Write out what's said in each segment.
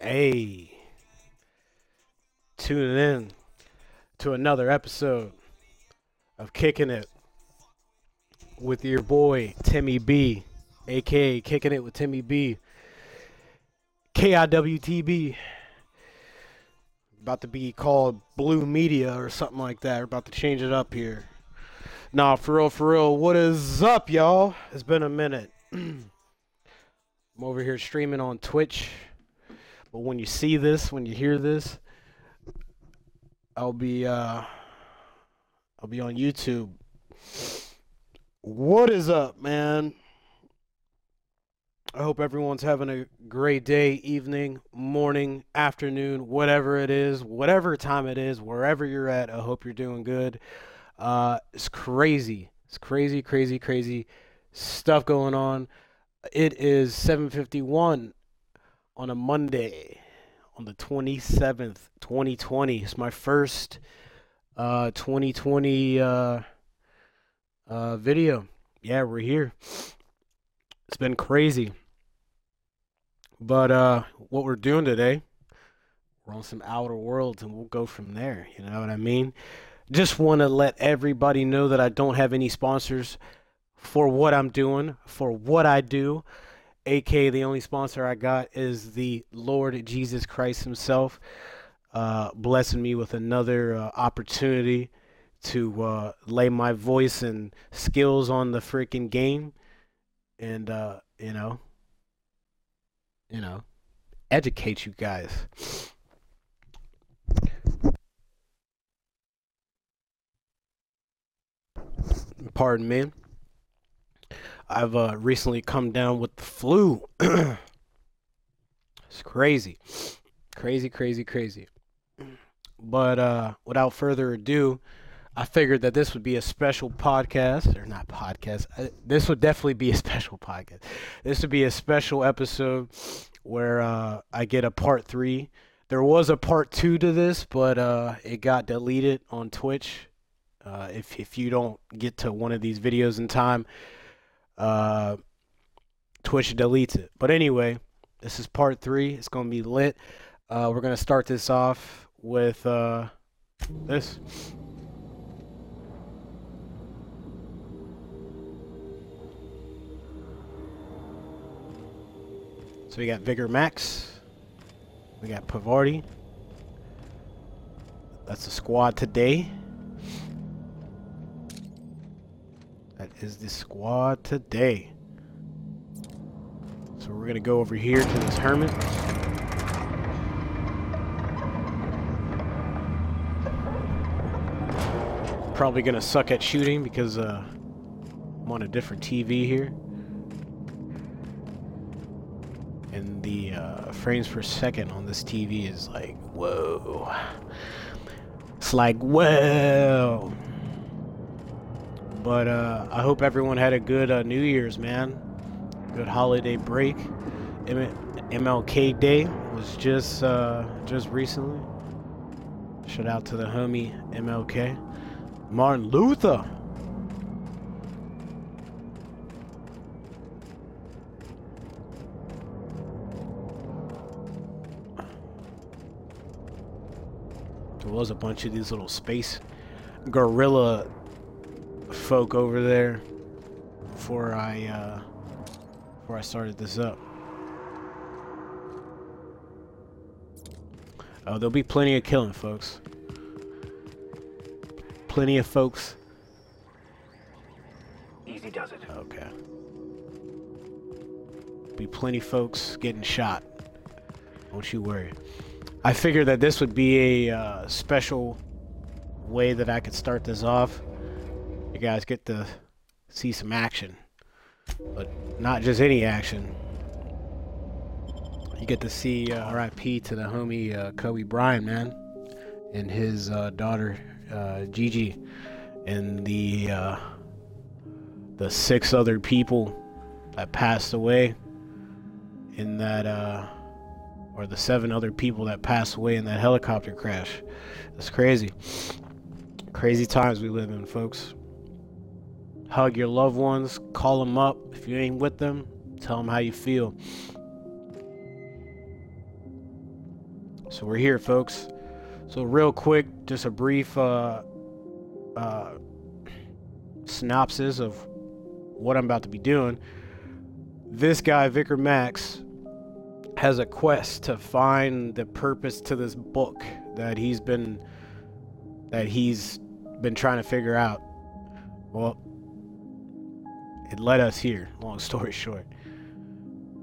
Hey, tuning in to another episode of Kicking It with your boy Timmy B, aka Kicking It with Timmy B, KIWTB. About to be called Blue Media or something like that. We're about to change it up here. Nah, for real, what is up, y'all? It's been a minute. I'm over here streaming on Twitch, but when you see this, when you hear this, I'll be on YouTube. What is up, man? I hope everyone's having a great day, evening, morning, afternoon, whatever it is, whatever time it is, wherever you're at. I hope you're doing good. It's crazy. It's crazy stuff going on. It is 7:51 on a Monday, on the 27th, 2020. It's my first 2020 video. Yeah, we're here. It's been crazy. But what we're doing today, we're on some Outer Worlds and we'll go from there. You know what I mean? Just want to let everybody know that I don't have any sponsors for what I'm doing, for what I do. AK, the only sponsor I got is the Lord Jesus Christ himself, blessing me with another opportunity to lay my voice and skills on the freaking game and, educate you guys. Pardon me. I've recently come down with the flu. It's crazy. Crazy. But without further ado, I figured that this would be a special podcast, or not podcast. This would definitely be a special podcast. This would be a special episode where I get a part 3. There was a part 2 to this, but it got deleted on Twitch. If you don't get to one of these videos in time, Twitch deletes it. But anyway, this is part 3. It's gonna be lit. We're gonna start this off with this. So we got Vigor Max. We got Pavardi. That's the squad today. That is the squad today. So we're gonna go over here to this hermit. Probably gonna suck at shooting because I'm on a different TV here. And the frames per second on this TV is like, whoa. It's like, whoa. But I hope everyone had a good New Year's, man. Good holiday break. MLK Day was just recently. Shout out to the homie MLK. Martin Luther. There was a bunch of these little space gorilla folk over there before I started this up. Oh, there'll be plenty of killing, folks. Plenty of folks. Easy does it. Okay. Be plenty folks getting shot. Don't you worry. I figured that this would be a special way that I could start this off. You guys get to see some action, but not just any action. You get to see R.I.P to the homie Kobe Bryant, man, and his daughter Gigi, and the 6 other people that passed away in that, or the 7 other people that passed away in that helicopter crash. That's crazy. Crazy times we live in, folks. Hug your loved ones, call them up. If you ain't with them, tell them how you feel. So we're here, folks. So real quick, just a brief synopsis of what I'm about to be doing. This guy, Vicar Max, has a quest to find the purpose to this book that he's been trying to figure out. Well, it led us here, long story short.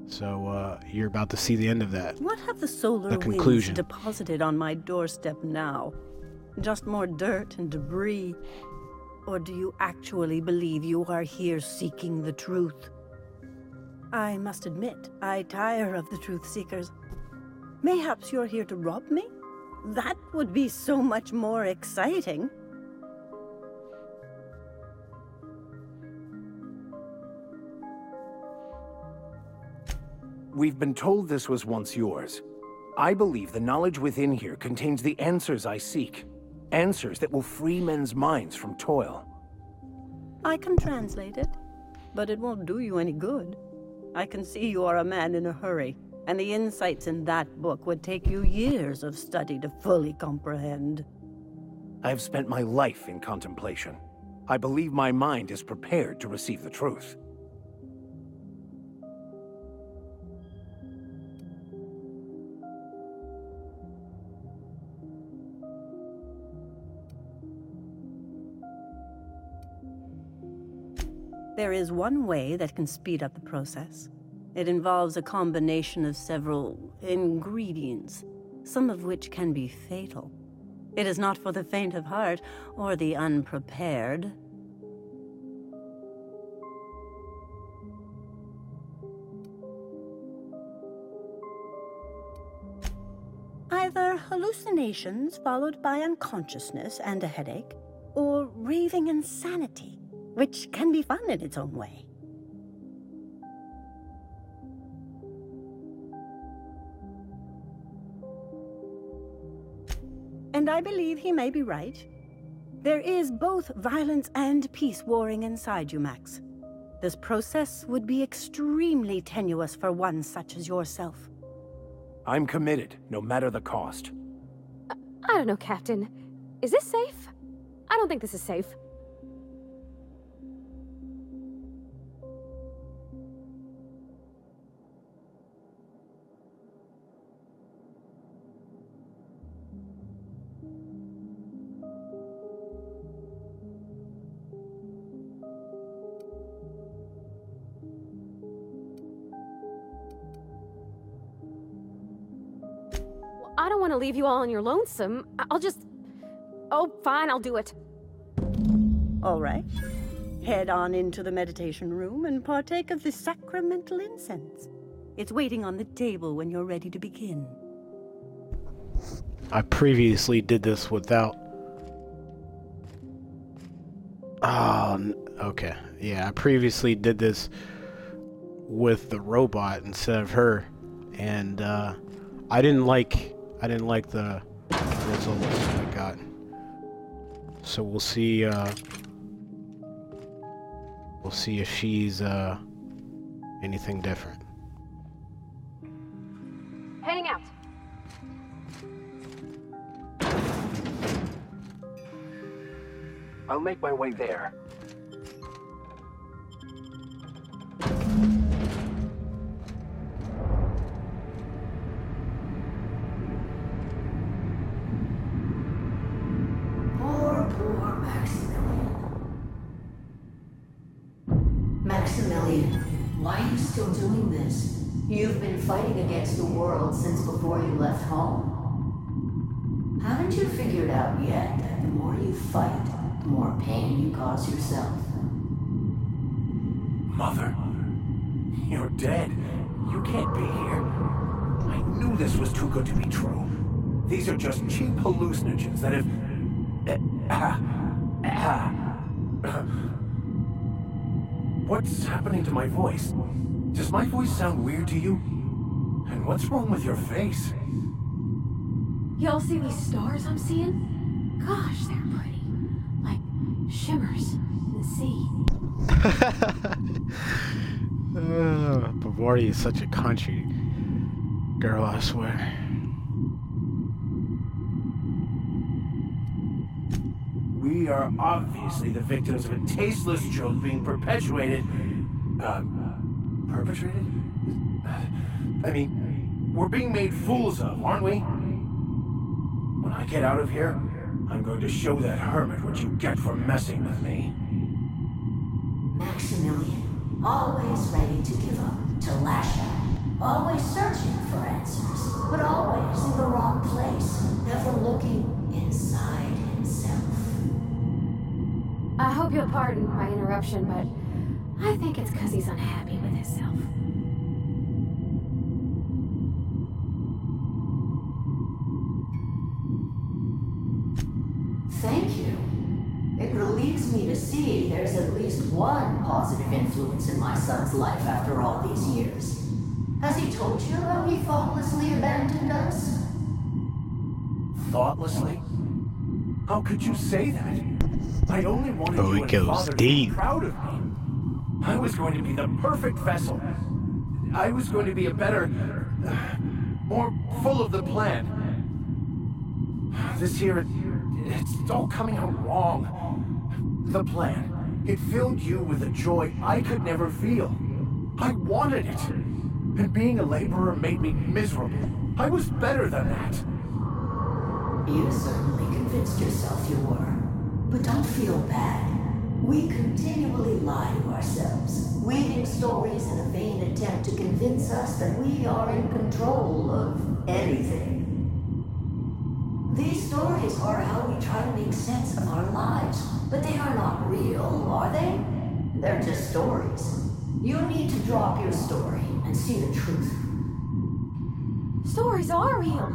So you're about to see the end of that. What have the solar winds deposited on my doorstep now? Just more dirt and debris? Or do you actually believe you are here seeking the truth? I must admit, I tire of the truth seekers. Mayhaps you're here to rob me? That would be so much more exciting. We've been told this was once yours. I believe the knowledge within here contains the answers I seek. Answers that will free men's minds from toil. I can translate it, but it won't do you any good. I can see you are a man in a hurry, and the insights in that book would take you years of study to fully comprehend. I have spent my life in contemplation. I believe my mind is prepared to receive the truth. There is one way that can speed up the process. It involves a combination of several ingredients, some of which can be fatal. It is not for the faint of heart or the unprepared. Either hallucinations followed by unconsciousness and a headache, or raving insanity, which can be fun in its own way. And I believe he may be right. There is both violence and peace warring inside you, Max. This process would be extremely tenuous for one such as yourself. I'm committed, no matter the cost. I don't know, Captain. Is this safe? I don't think this is safe. I don't want to leave you all on your lonesome. I'll just... Oh, fine, I'll do it. All right. Head on into the meditation room and partake of the sacramental incense. It's waiting on the table when you're ready to begin. I previously did this without... Oh, okay. Yeah, I previously did this with the robot instead of her. And, I didn't like the results I got. So we'll see if she's anything different. Heading out. I'll make my way there. Maximilian, why are you still doing this? You've been fighting against the world since before you left home. Haven't you figured out yet that the more you fight, the more pain you cause yourself? Mother, you're dead. You can't be here. I knew this was too good to be true. These are just cheap hallucinogens that have... What's happening to my voice? Does my voice sound weird to you? And what's wrong with your face? Y'all see these stars I'm seeing? Gosh, they're pretty. Like shimmers in the sea. Bavardi is such a country girl, I swear. We are obviously the victims of a tasteless joke being perpetuated. Perpetrated? I mean, we're being made fools of, aren't we? When I get out of here, I'm going to show that hermit what you get for messing with me. Maximilian, always ready to give up, to lash out, always searching for answers, but always in the wrong place, never looking inside himself. I hope you'll pardon my interruption, but I think it's because he's unhappy with himself. Thank you. It relieves me to see there's at least one positive influence in my son's life after all these years. Has he told you how he thoughtlessly abandoned us? Thoughtlessly? How could you say that? I only wanted Oh, you it and goes Father to deep. be proud of me. I was going to be the perfect vessel. I was going to be a better, more full of the plan. This year, it's all coming out wrong. The plan, it filled you with a joy I could never feel. I wanted it. And being a laborer made me miserable. I was better than that. You certainly convinced yourself you were. But don't feel bad. We continually lie to ourselves, weaving stories in a vain attempt to convince us that we are in control of anything. These stories are how we try to make sense of our lives, but they are not real, are they? They're just stories. You need to drop your story and see the truth. Stories are real.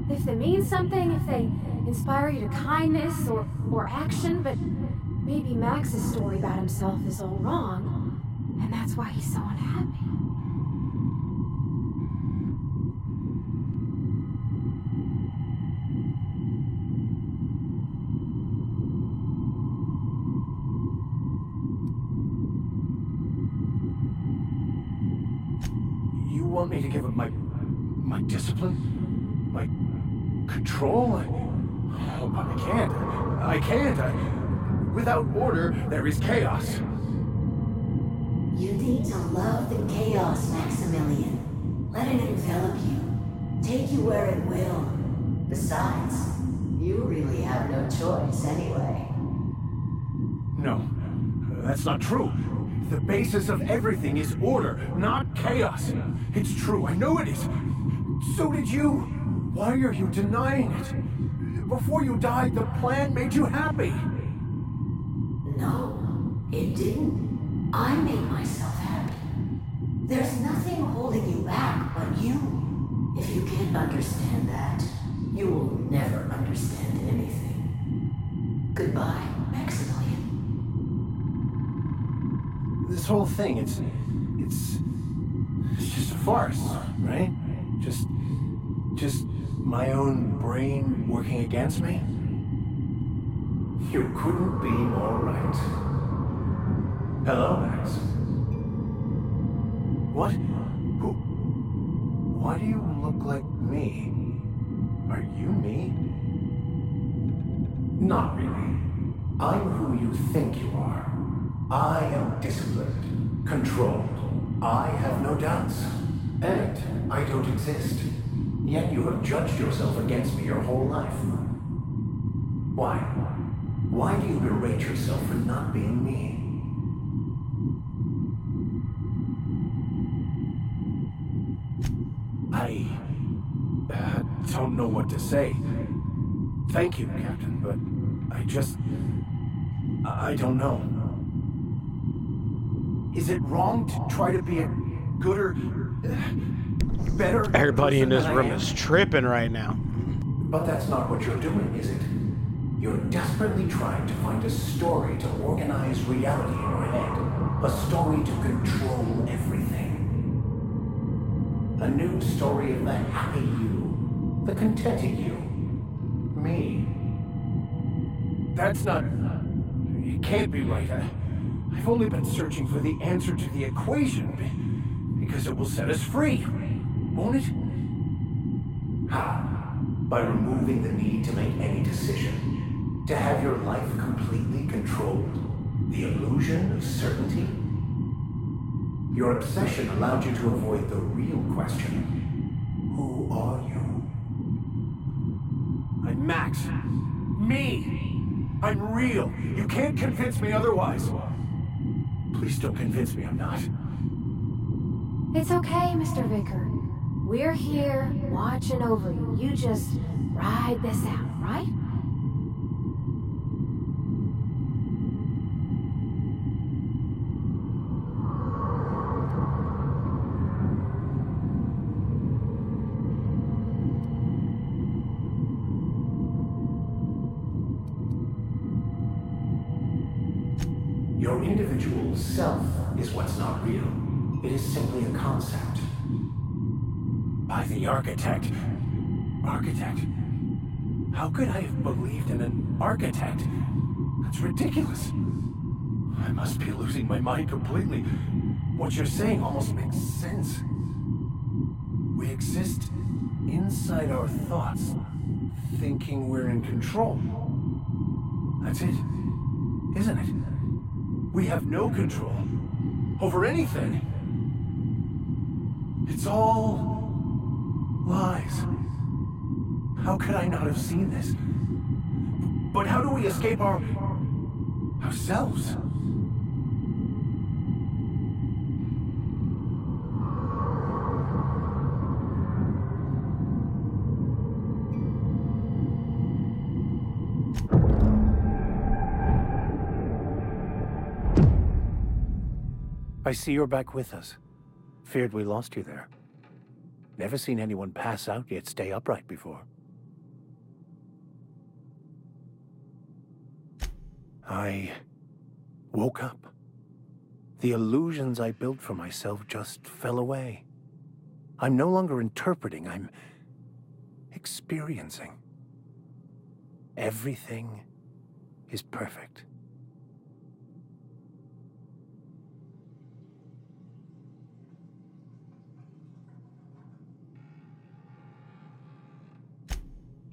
If they mean something, if they inspire you to kindness or action, but maybe Max's story about himself is all wrong, and that's why he's so unhappy. You want me to give up my discipline? My control? Oh, but I can't. I can't. Without order, there is chaos. You need to love the chaos, Maximilian. Let it envelop you. Take you where it will. Besides, you really have no choice anyway. No, that's not true. The basis of everything is order, not chaos. It's true, I know it is. So did you. Why are you denying it? Before you died, the plan made you happy. No, it didn't. I made myself happy. There's nothing holding you back but you. If you can't understand that, you will never understand anything. Goodbye, Maximilian. This whole thing, it's just a farce, right? Just my own brain working against me? You couldn't be more right. Hello, Max. What? Who? Why do you look like me? Are you me? Not really. I'm who you think you are. I am disciplined, controlled. I have no doubts. And I don't exist. Yet you have judged yourself against me your whole life. Why? Why do you berate yourself for not being me? I don't know what to say. Thank you, Captain, but I don't know. Is it wrong to try to be a gooder, better Everybody in person this than I room am? is tripping right now. But that's not what you're doing, is it? You're desperately trying to find a story to organize reality in your head. A story to control everything. A new story of the happy you, the contented you. Me. That's not... It can't be right. I've only been searching for the answer to the equation, because it will set us free, won't it? How? By removing the need to make any decision. To have your life completely controlled? The illusion of certainty? Your obsession allowed you to avoid the real question. Who are you? I'm Max. Me! I'm real. You can't convince me otherwise. Please don't convince me I'm not. It's okay, Mr. Vicker. We're here, watching over you. You just ride this out, right? Your individual self is what's not real. It is simply a concept. By the architect. Architect? How could I have believed in an architect? That's ridiculous. I must be losing my mind completely. What you're saying almost makes sense. We exist inside our thoughts, thinking we're in control. That's it, isn't it? We have no control over anything. It's all lies. How could I not have seen this? But how do we escape ourselves? I see you're back with us. Feared we lost you there. Never seen anyone pass out yet stay upright before. I woke up. The illusions I built for myself just fell away. I'm no longer interpreting, I'm experiencing. Everything is perfect.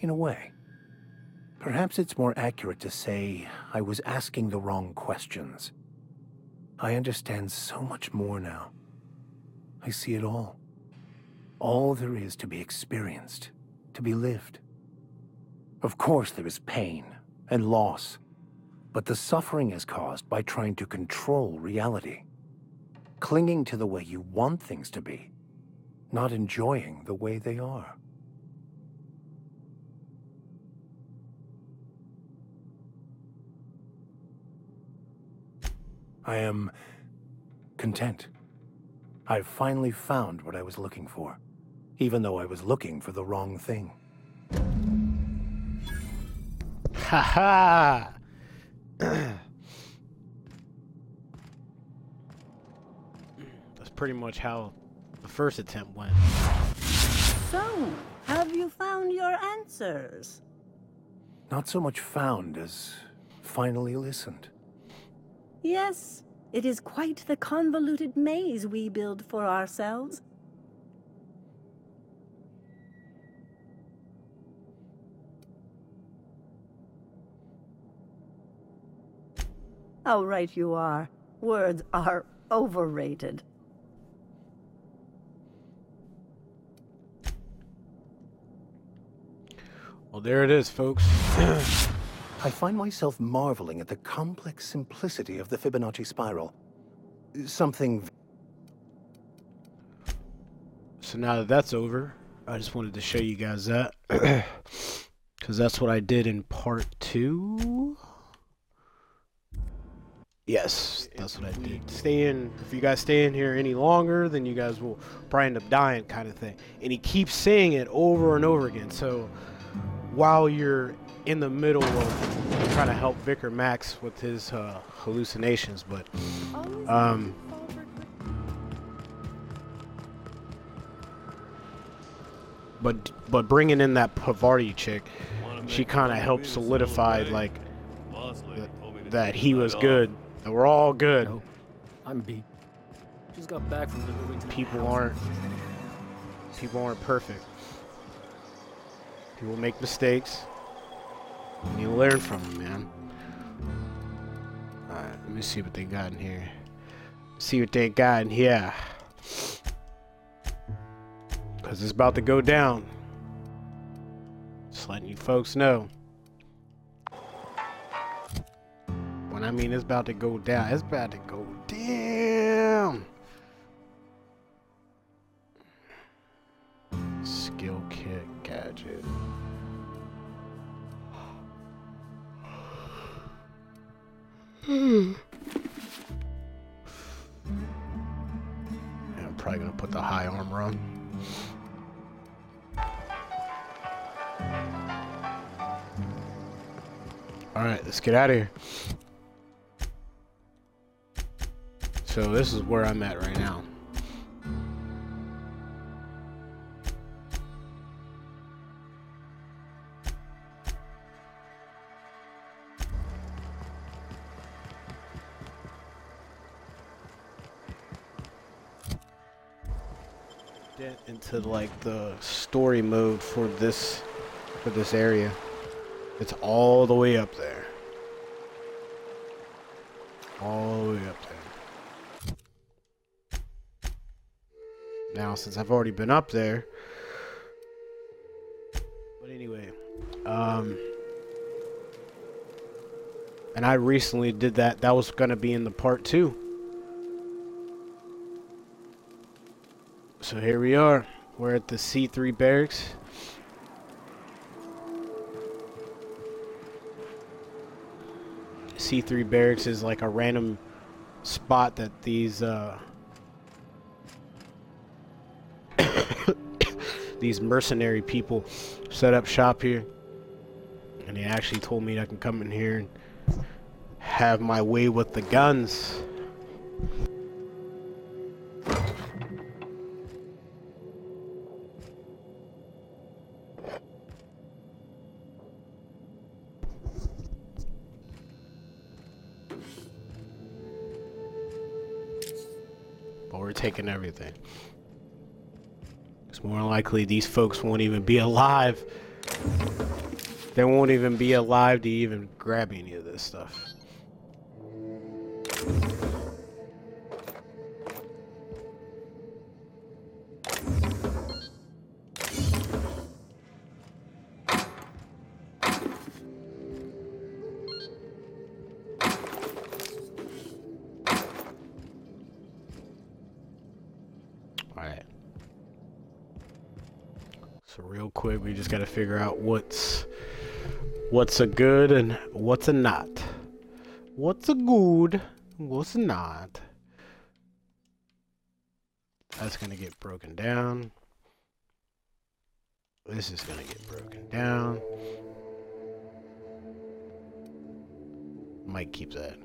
In a way. Perhaps it's more accurate to say I was asking the wrong questions. I understand so much more now. I see it all. All there is to be experienced, to be lived. Of course there is pain and loss, but the suffering is caused by trying to control reality. Clinging to the way you want things to be, not enjoying the way they are. I am content. I've finally found what I was looking for, even though I was looking for the wrong thing. Ha ha! That's pretty much how the first attempt went. So, have you found your answers? Not so much found as finally listened. Yes, it is quite the convoluted maze we build for ourselves. How right you are. Words are overrated. Well, there it is, folks. I find myself marveling at the complex simplicity of the Fibonacci spiral. Something... So now that that's over, I just wanted to show you guys that. Because that's what I did in part 2. Yes, that's what I did. Stay in. If you guys stay in here any longer, then you guys will probably end up dying, kind of thing. And he keeps saying it over and over again. So while you're in the middle of trying to help Vicar Max with his hallucinations, but bringing in that Pavarti chick, she kind of helped solidify like that he was good. That we're all good. No, I'm beat. Just got back from delivering. People aren't perfect. People make mistakes. And you learn from them, man. Alright, let me see what they got in here. See what they got in here. Because it's about to go down. Just letting you folks know. When I mean it's about to go down, it's about to go down. Skill kit gadget. I'm probably gonna put the high armor on. Alright, let's get out of here. So this is where I'm at right now. Get into like the story mode for this area. It's all the way up there. All the way up there. Now, since I've already been up there. But anyway. And I recently did that. That was going to be in the part 2. So here we are. We're at the C3 barracks. C3 barracks is like a random spot that these these mercenary people set up shop here, and they actually told me I can come in here and have my way with the guns. But we're taking everything. It's more likely these folks won't even be alive. They won't even be alive to even grab any of this stuff. Alright. So real quick, we just gotta figure out what's a good and what's a not. What's a good, what's not. That's gonna get broken down. This is gonna get broken down. Might keep that.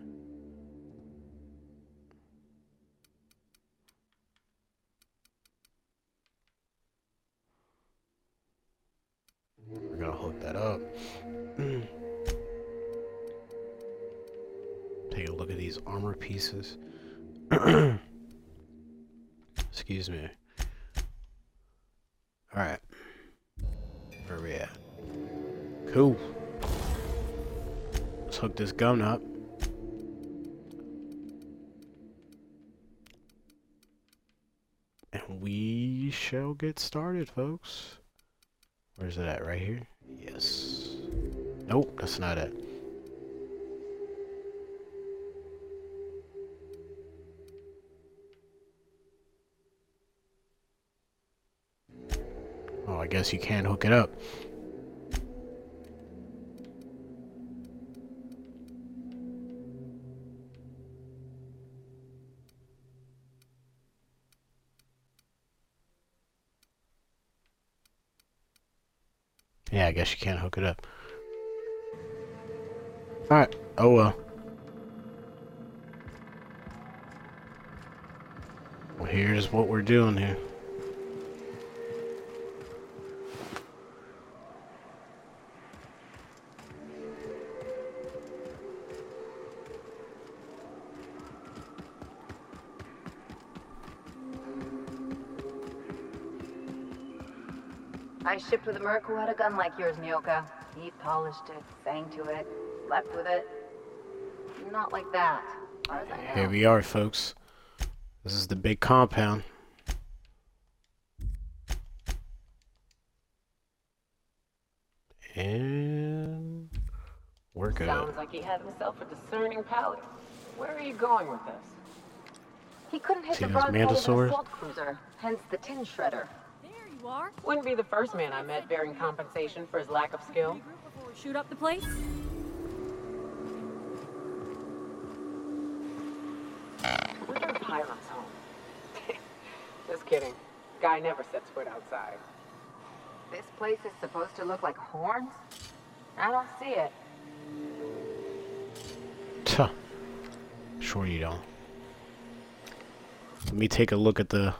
We're gonna hook that up. Take a look at these armor pieces. Excuse me. Alright. Where are we at? Cool. Let's hook this gun up. And we shall get started, folks. Where's it at? Right here? Yes. Nope, that's not it. Oh, I guess you can't hook it up. Yeah, I guess you can't hook it up. Alright. Oh well. Well, here's what we're doing here. I shipped with a merc who had a gun like yours, Mioka. He polished it, sang to it, slept with it. Not like that. Here we are, folks. This is the big compound. And we're good. Sounds like he had himself a discerning palate. Where are you going with this? He couldn't hit See the those broadside of an mantisaurs? assault cruiser, hence the tin shredder. There you are. Wouldn't be the first man I met bearing compensation for his lack of skill. Before we shoot up the place. Where are pirates home? Just kidding. Guy never sets foot outside. This place is supposed to look like horns? I don't see it. Tuh. Sure you don't. Let me take a look at the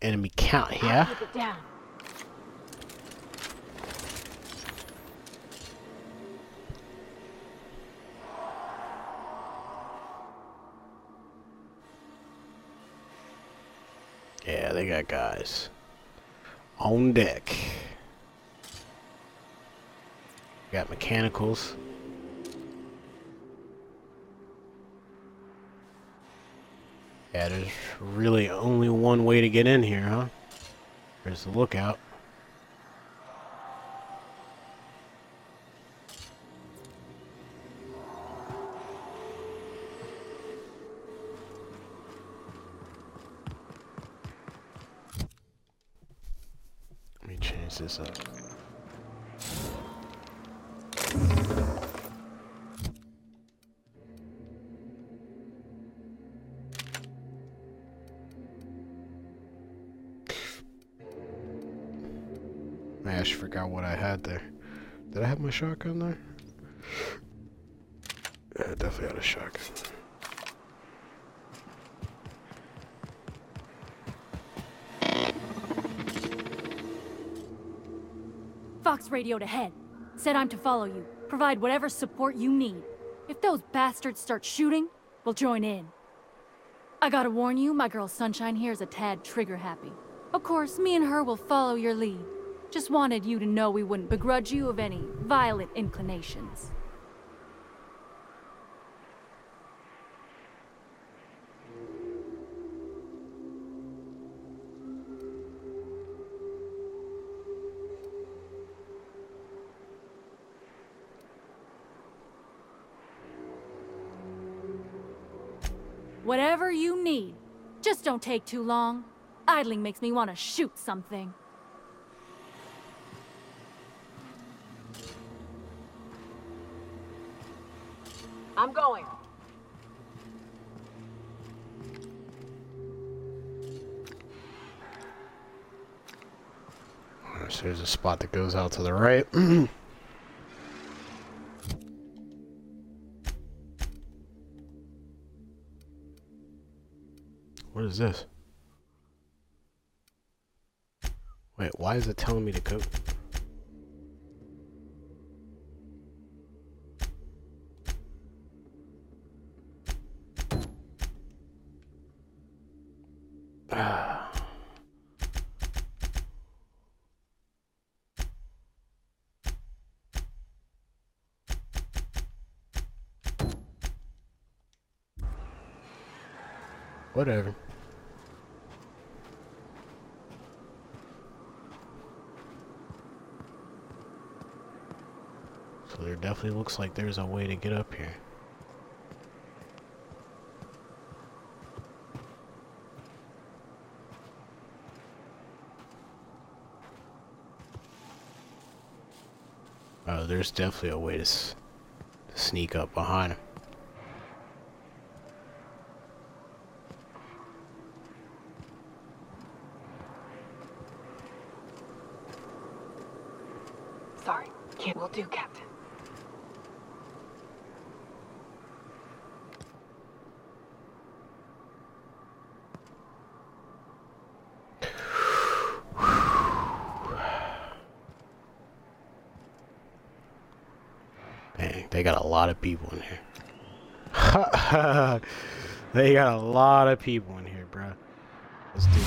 enemy count here. Keep it down. Yeah, they got guys on deck. Got mechanicals. Yeah, there's really only one way to get in here, huh? There's the lookout. Let me change this up. I actually forgot what I had there. Did I have my shotgun there? Yeah, I definitely had a shotgun. Fox radioed ahead. Said I'm to follow you. Provide whatever support you need. If those bastards start shooting, we'll join in. I gotta warn you, my girl Sunshine here is a tad trigger happy. Of course, me and her will follow your lead. Just wanted you to know we wouldn't begrudge you of any violent inclinations. Whatever you need. Just don't take too long. Idling makes me want to shoot something. I'm going. So there's a spot that goes out to the right. What is this? Wait, why is it telling me to go? Whatever. So there definitely looks like there's a way to get up here. Oh, there's definitely a way to sneak up behind him. Sorry, can't. Will do, Captain. Dang, they got a lot of people in here. They got a lot of people in here, bro. Let's do it.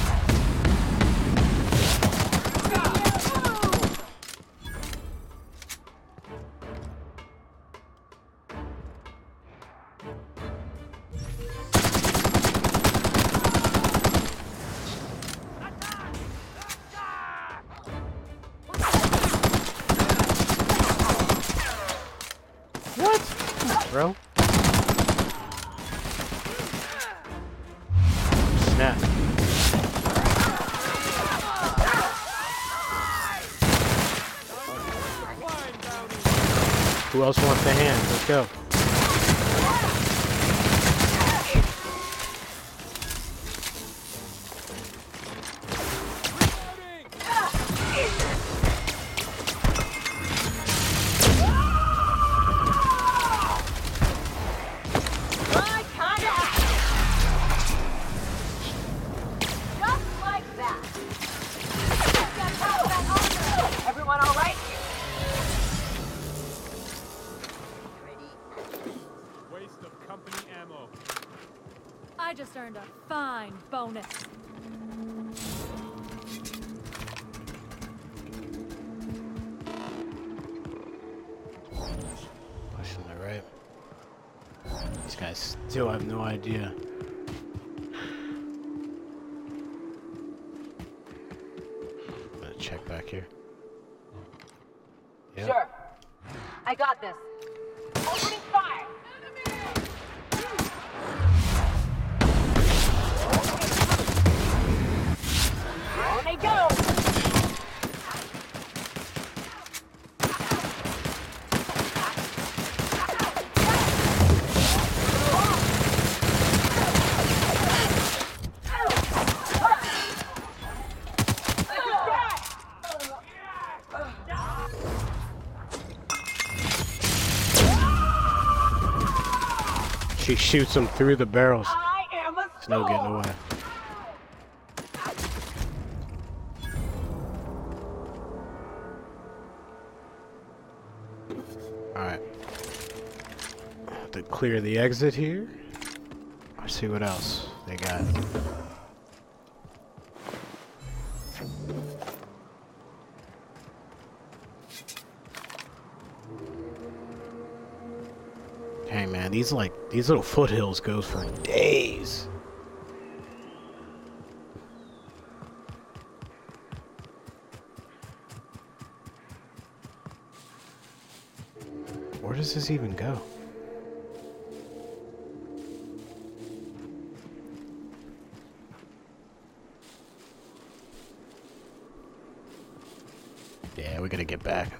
Who else wants a hand? Let's go. I just earned a fine bonus. Pushing it right. These guys still have no idea. I'm gonna check back here. Yep. Sure. I got this. Opening fire! On they go! She shoots them through the barrels. I am a There's no getting away. Alright. To clear the exit here. Let's see what else they got. Hey man, these little foothills goes for days. Where does this even go? Yeah, we gotta get back.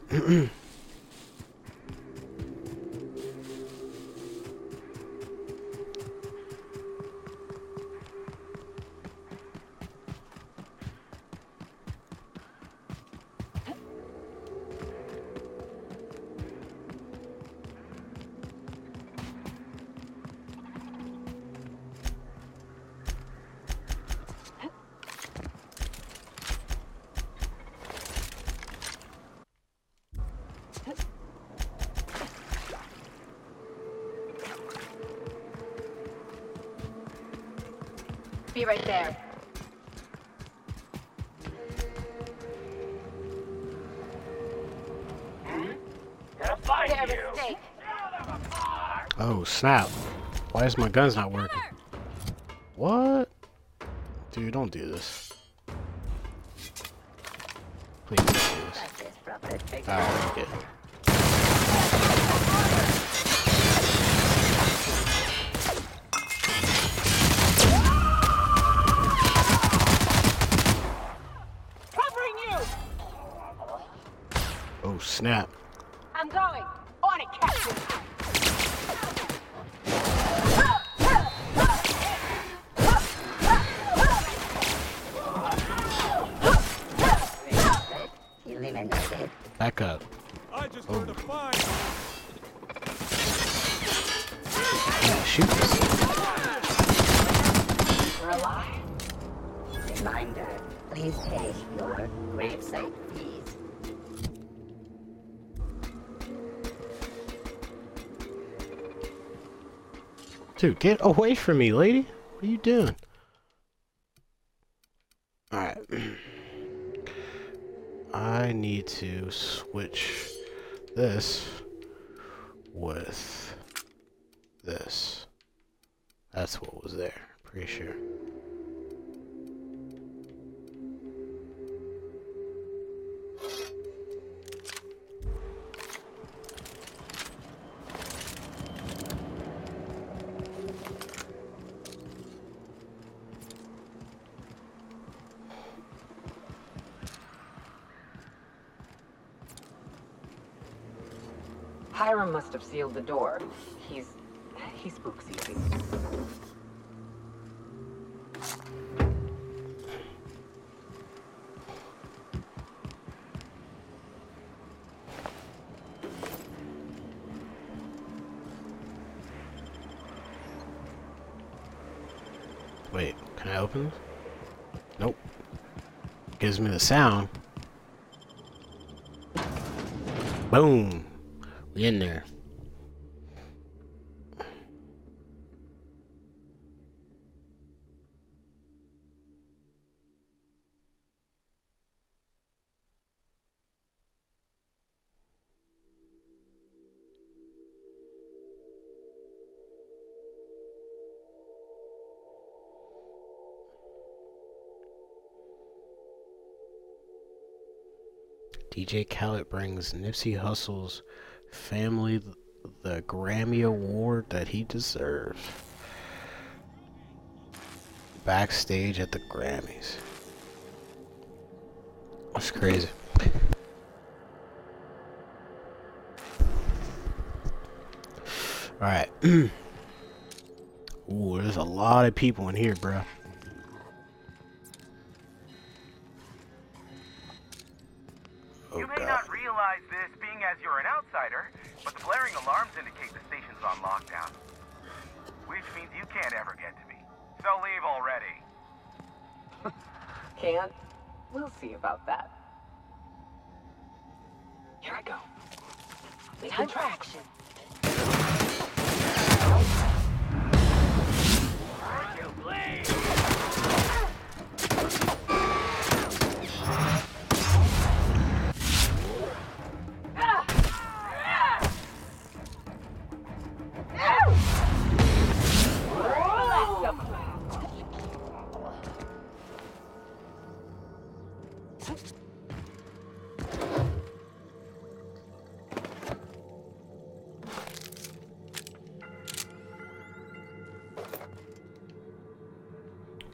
Be right there. Mistake. Oh snap. Why is my guns not working? What? Dude, don't do this. Please don't do this. Oh, okay. Oh snap. I'm going. On it, Captain. Back up. I just heard a fire. Yeah, shoot this. We're alive. Reminder, please pay your gravesite fees. Dude, get away from me, lady. What are you doing? Alright. I need to switch this with this. That's what was there. Pretty sure. Hiram must have sealed the door. He spooks easy. Wait, can I open this? Nope. Gives me the sound. Boom. We in there. DJ Khaled brings Nipsey Hussle's family the Grammy Award that he deserves. Backstage at the Grammys. That's crazy. Alright. Ooh, there's a lot of people in here, bro. You may not realize this being as you're an outsider, but the blaring alarms indicate the station's on lockdown. Which means you can't ever get to me. So leave already. Can't? We'll see about that. Here I go. Time for action.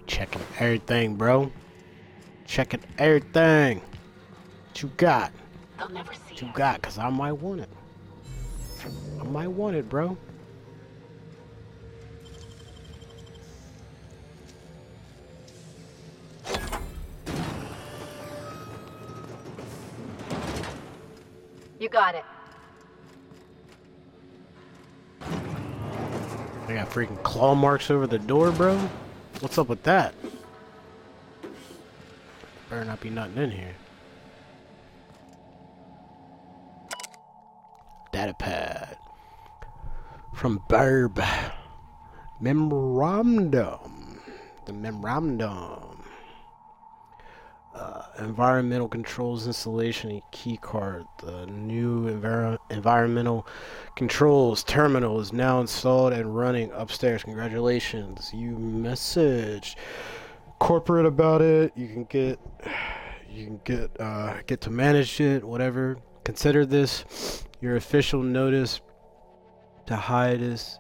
Checking everything, bro. Checking everything. What you got? They'll never see What you got? Cause I might want it. I might want it, bro. You got it. I got freaking claw marks over the door, bro. What's up with that? Better not be nothing in here. Data pad. From Burb. Memorandum. The memorandum. Environmental controls installation and key card. The new environmental controls terminal is now installed and running upstairs. Congratulations. You messaged corporate about it. You can get to manage it, whatever. Consider this your official notice to hide its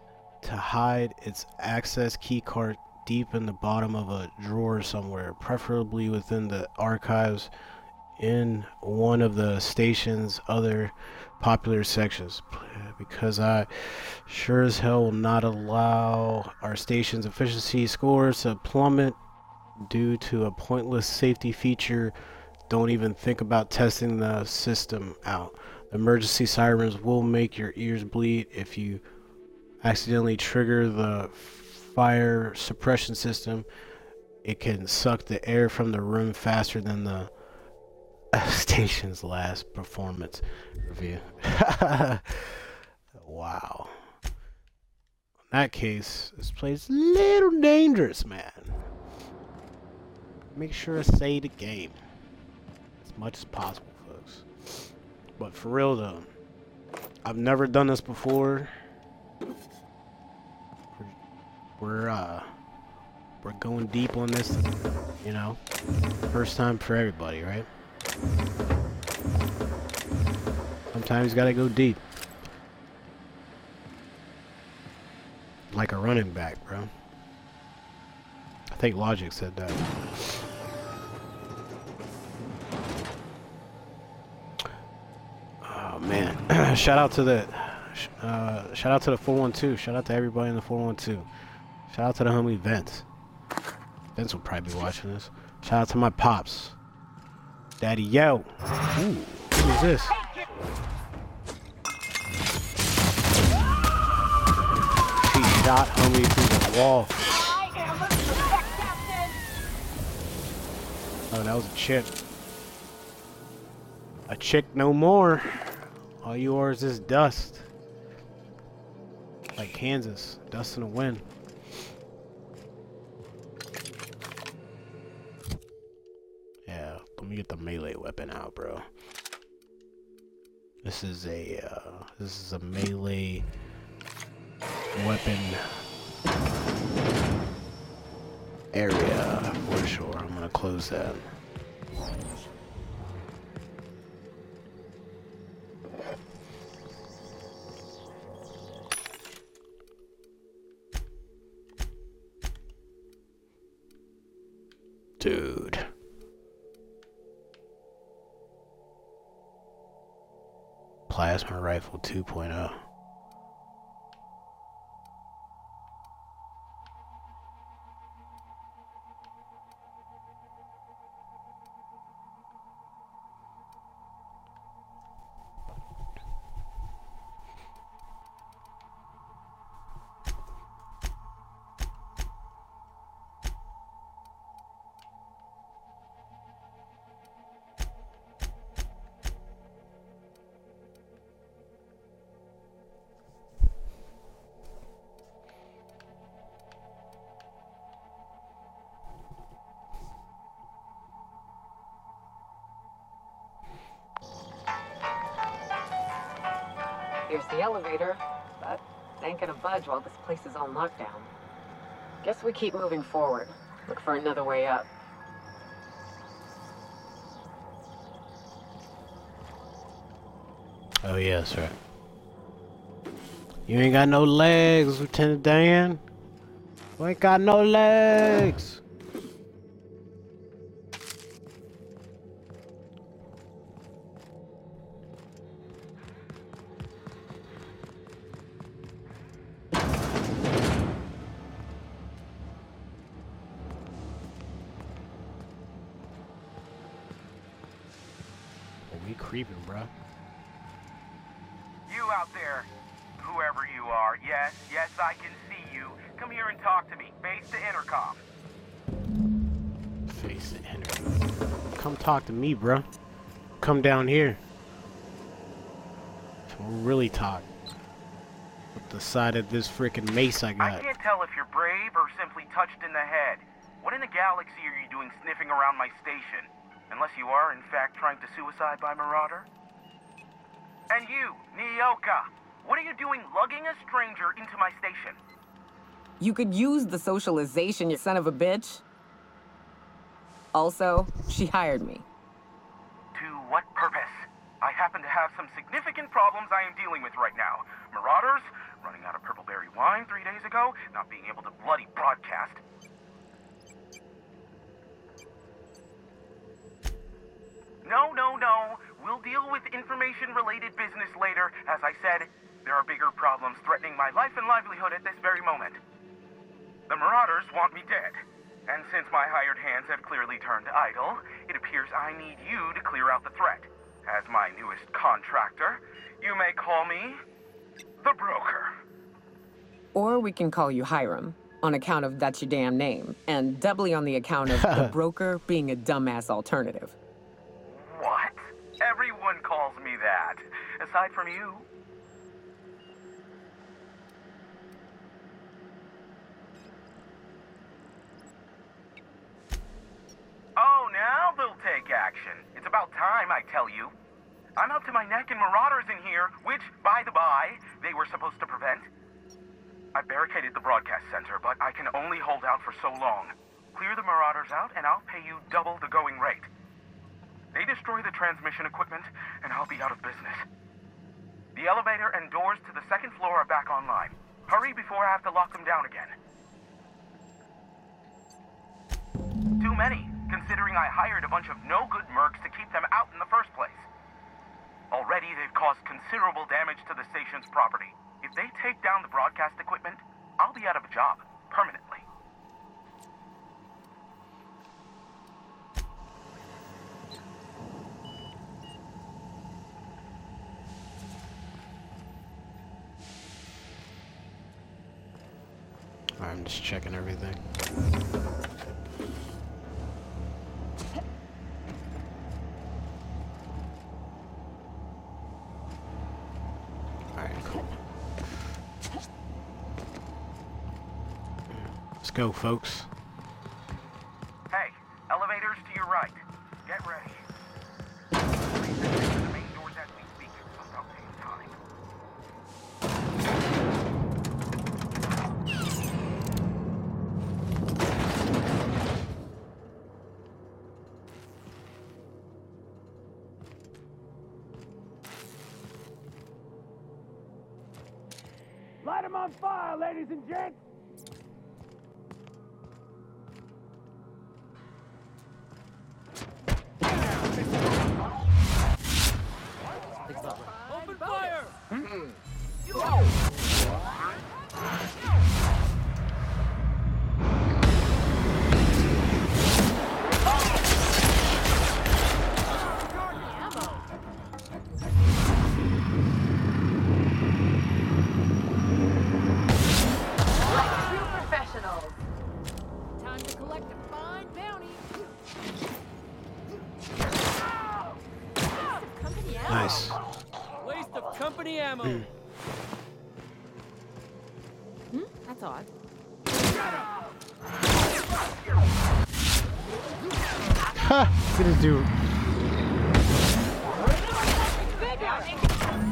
access key card deep in the bottom of a drawer somewhere, preferably within the archives in one of the station's other popular sections, because I sure as hell will not allow our station's efficiency scores to plummet due to a pointless safety feature. Don't even think about testing the system out. The emergency sirens will make your ears bleed if you accidentally trigger the fire suppression system. It can suck the air from the room faster than the station's last performance review. Wow. In that case, this place is a little dangerous, man. Make sure to save the game as much as possible, folks. But for real though, I've never done this before. We're going deep on this, you know. First time for everybody, right? Sometimes you gotta go deep. Like a running back, bro. I think Logic said that. Oh man. Shout out to the Shout out to the 412. Shout out to everybody in the 412. Shout out to the homie Vince. Vince will probably be watching this. Shout out to my pops. Daddy Yo. Ooh, who is this? She shot homie through the wall. Oh, that was a chick. A chick no more. All you are is this dust. Like Kansas. Dust in the wind. Yeah, let me get the melee weapon out, bro. This is a melee weapon area for sure. I'm gonna close that. Dude. Plasma rifle 2.0. Here's the elevator, but it ain't gonna budge while this place is on lockdown. Guess we keep moving forward. Look for another way up. Oh yeah, that's right. You ain't got no legs, Lieutenant Dan. You ain't got no legs. We creeping, bro. You out there, whoever you are, yes, I can see you. Come here and talk to me. Face to intercom. Face the interview. Come talk to me, bro. Come down here. We'll really talk. With the side of this freaking mace I got. I can't tell if you're brave or simply touched in the head. What in the galaxy are you doing sniffing around my station? Unless you are, in fact, trying to suicide by Marauder? And you, Nyoka, what are you doing lugging a stranger into my station? You could use the socialization, you son of a bitch. Also, she hired me. To what purpose? I happen to have some significant problems I am dealing with right now. Marauders, running out of purple berry wine 3 days ago, not being able to bloody broadcast. No. We'll deal with information-related business later. As I said, there are bigger problems threatening my life and livelihood at this very moment. The Marauders want me dead. And since my hired hands have clearly turned idle, it appears I need you to clear out the threat. As my newest contractor, you may call me the Broker. Or we can call you Hiram, on account of that's your damn name, and doubly on the account of the Broker being a dumbass alternative. What? Everyone calls me that, aside from you. Oh, now they'll take action. It's about time, I tell you. I'm up to my neck in Marauders in here, which, by the by, they were supposed to prevent. I barricaded the broadcast center, but I can only hold out for so long. Clear the Marauders out, and I'll pay you double the going rate. They destroy the transmission equipment, and I'll be out of business. The elevator and doors to the second floor are back online. Hurry before I have to lock them down again. Too many, considering I hired a bunch of no-good mercs to keep them out in the first place. Already they've caused considerable damage to the station's property. If they take down the broadcast equipment, I'll be out of a job, permanently. I'm just checking everything. Alright, cool. Let's go, folks. Hey, elevators to your right. Get ready. The main doors as we speak, so don't take time. Light them on fire, ladies and gents! Open fire! Time to collect a fine bounty. Nice. Waste of company ammo. That's odd. Ha! Look at this dude.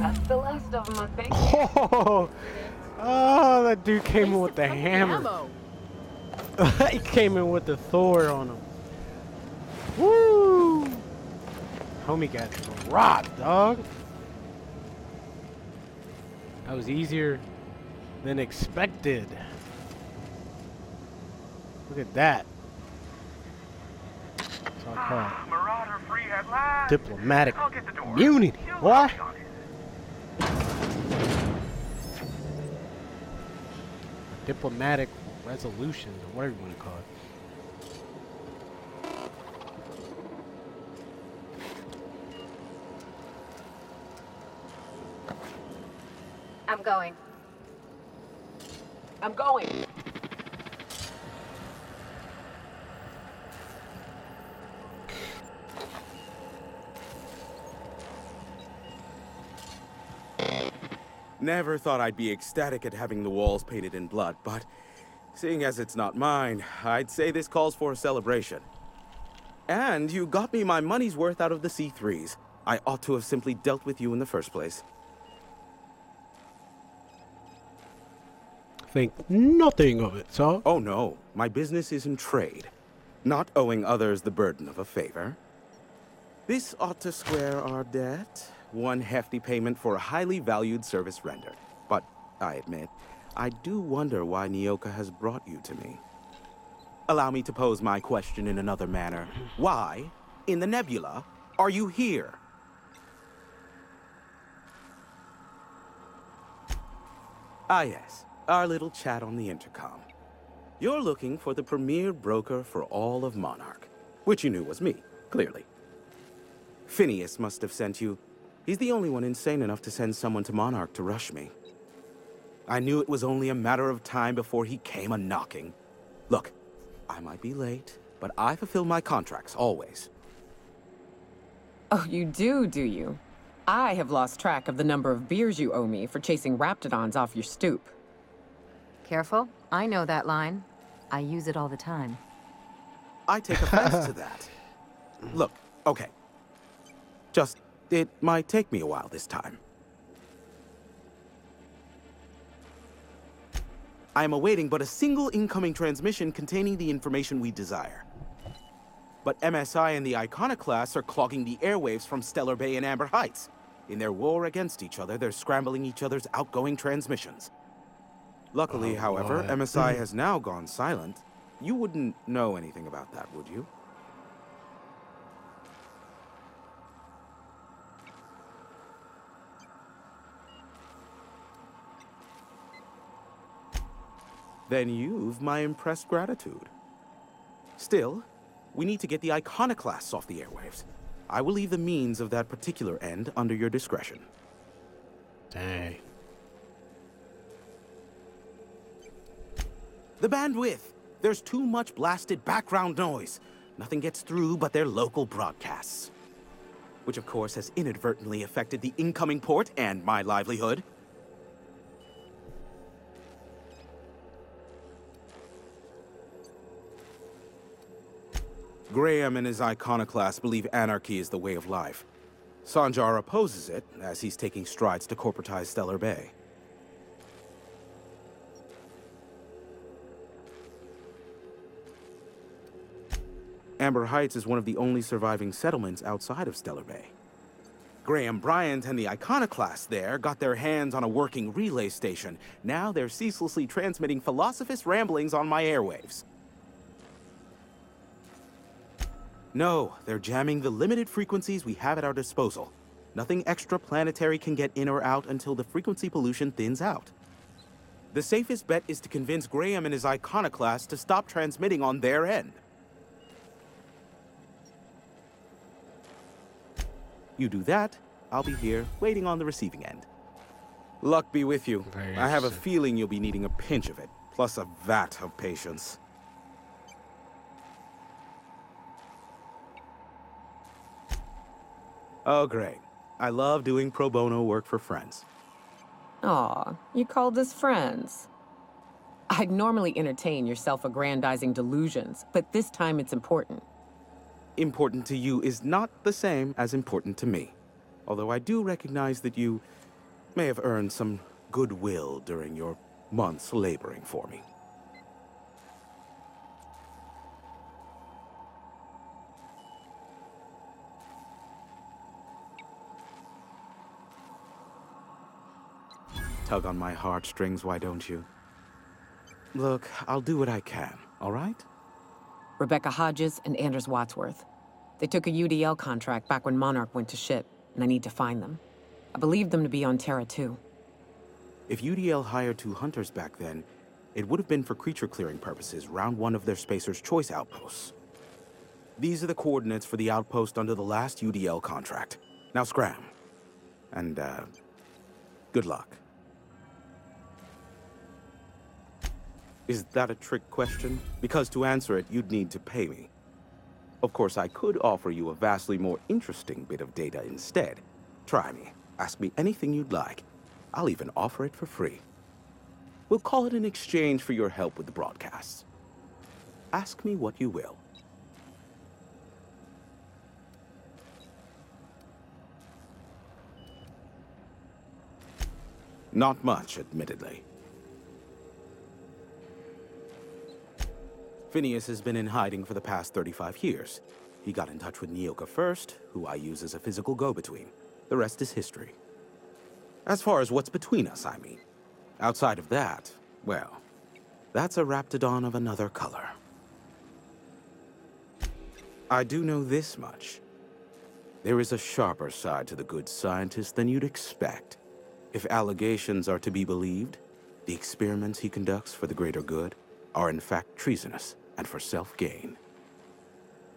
That's the last of them, I think. Oh, that dude came in with the hammer. He came in with the Thor on him. Woo! Homie got rocked, dog. That was easier than expected. Look at that. That's all I call it. Marauder free at last. Diplomatic I'll get the door. immunity. You'll What? work on it. Diplomatic resolutions, or whatever you want to call it. I'm going. I'm going. Never thought I'd be ecstatic at having the walls painted in blood, but seeing as it's not mine, I'd say this calls for a celebration. And you got me my money's worth out of the C3s. I ought to have simply dealt with you in the first place. Think nothing of it, so. Oh no, my business is in trade, not owing others the burden of a favor. This ought to square our debt. One hefty payment for a highly valued service rendered. But I admit, I do wonder why Nyoka has brought you to me. Allow me to pose my question in another manner. Why, in the nebula, are you here? Ah yes, our little chat on the intercom. You're looking for the premier broker for all of Monarch, which you knew was me, clearly. Phineas must have sent you. He's the only one insane enough to send someone to Monarch to rush me. I knew it was only a matter of time before he came a-knocking. Look, I might be late, but I fulfill my contracts, always. Oh, you do you? I have lost track of the number of beers you owe me for chasing raptidons off your stoop. Careful. I know that line. I use it all the time. I take offense to that. Look, okay. Just, it might take me a while this time. I am awaiting but a single incoming transmission containing the information we desire. But MSI and the Iconoclasts are clogging the airwaves from Stellar Bay and Amber Heights. In their war against each other, they're scrambling each other's outgoing transmissions. Luckily, however, Lord. MSI has now gone silent. You wouldn't know anything about that, would you? Then you've my impressed gratitude. Still, we need to get the iconoclasts off the airwaves. I will leave the means of that particular end under your discretion. Dang. The bandwidth! There's too much blasted background noise. Nothing gets through but their local broadcasts. Which of course has inadvertently affected the incoming port and my livelihood. Graham and his iconoclasts believe anarchy is the way of life. Sanjar opposes it, as he's taking strides to corporatize Stellar Bay. Amber Heights is one of the only surviving settlements outside of Stellar Bay. Graham Bryant and the iconoclasts there got their hands on a working relay station. Now they're ceaselessly transmitting philosophist ramblings on my airwaves. No, they're jamming the limited frequencies we have at our disposal. Nothing extraplanetary can get in or out until the frequency pollution thins out. The safest bet is to convince Graham and his iconoclasts to stop transmitting on their end. You do that, I'll be here, waiting on the receiving end. Luck be with you. I have a feeling you'll be needing a pinch of it, plus a vat of patience. Oh, great. I love doing pro bono work for friends. Aw, you called us friends. I'd normally entertain your self-aggrandizing delusions, but this time it's important. Important to you is not the same as important to me. Although I do recognize that you may have earned some goodwill during your months laboring for me. Tug on my heartstrings, why don't you? Look, I'll do what I can, all right? Rebecca Hodges and Anders Wadsworth. They took a UDL contract back when Monarch went to shit, and I need to find them. I believe them to be on Terra too. If UDL hired 2 hunters back then, it would have been for creature clearing purposes, round 1 of their Spacer's Choice outposts. These are the coordinates for the outpost under the last UDL contract. Now scram. And, good luck. Is that a trick question? Because to answer it, you'd need to pay me. Of course, I could offer you a vastly more interesting bit of data instead. Try me. Ask me anything you'd like. I'll even offer it for free. We'll call it an exchange for your help with the broadcasts. Ask me what you will. Not much, admittedly. Phineas has been in hiding for the past 35 years. He got in touch with Nyoka first, who I use as a physical go-between. The rest is history. As far as what's between us, I mean. Outside of that, well, that's a Raptidon of another color. I do know this much. There is a sharper side to the good scientist than you'd expect. If allegations are to be believed, the experiments he conducts for the greater good are in fact treasonous and for self-gain.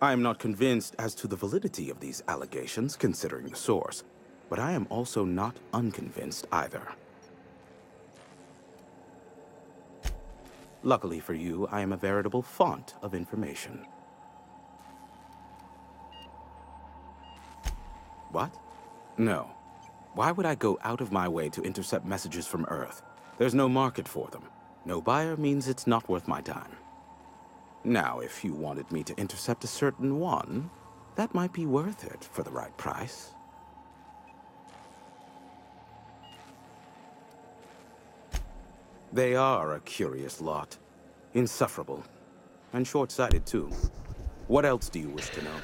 I am not convinced as to the validity of these allegations, considering the source, but I am also not unconvinced either. Luckily for you, I am a veritable font of information. What? No. Why would I go out of my way to intercept messages from Earth? There's no market for them. No buyer means it's not worth my time. Now, if you wanted me to intercept a certain one, that might be worth it for the right price. They are a curious lot. Insufferable. And short-sighted, too. What else do you wish to know?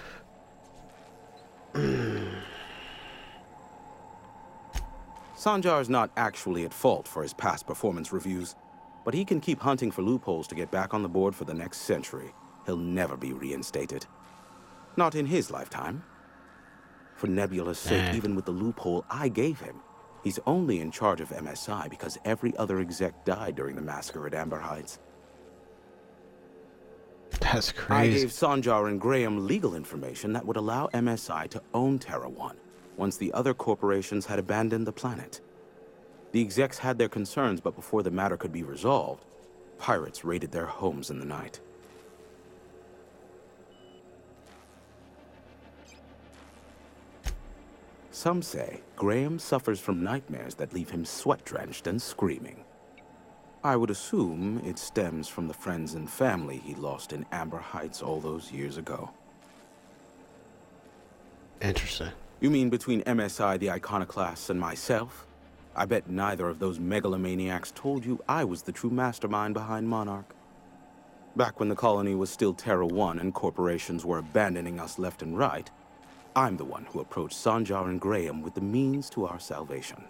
Sanjar's not actually at fault for his past performance reviews, but he can keep hunting for loopholes to get back on the board for the next century. He'll never be reinstated. Not in his lifetime. For Nebula's sake, even with the loophole I gave him, he's only in charge of MSI because every other exec died during the massacre at Amber Heights. That's I crazy. gave Sanjar and Graham legal information that would allow MSI to own Terra 1 once the other corporations had abandoned the planet. The execs had their concerns, but before the matter could be resolved, pirates raided their homes in the night. Some say Graham suffers from nightmares that leave him sweat-drenched and screaming. I would assume it stems from the friends and family he lost in Amber Heights all those years ago. Interesting. You mean between MSI, the Iconoclasts, and myself? I bet neither of those megalomaniacs told you I was the true mastermind behind Monarch. Back when the colony was still Terra 1 and corporations were abandoning us left and right, I'm the one who approached Sanjar and Graham with the means to our salvation.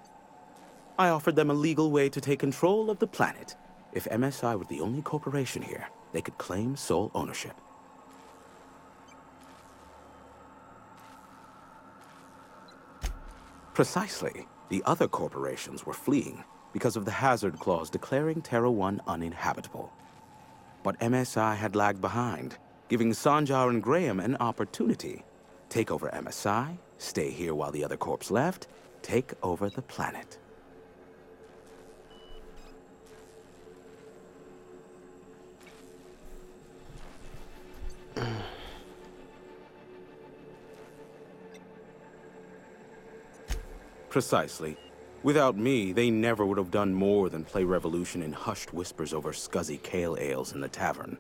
I offered them a legal way to take control of the planet. If MSI were the only corporation here, they could claim sole ownership. Precisely. The other corporations were fleeing because of the hazard clause declaring Terra 1 uninhabitable. But MSI had lagged behind, giving Sanjar and Graham an opportunity. Take over MSI, stay here while the other corps left, take over the planet. Precisely. Without me, they never would have done more than play Revolution in hushed whispers over scuzzy kale ales in the tavern.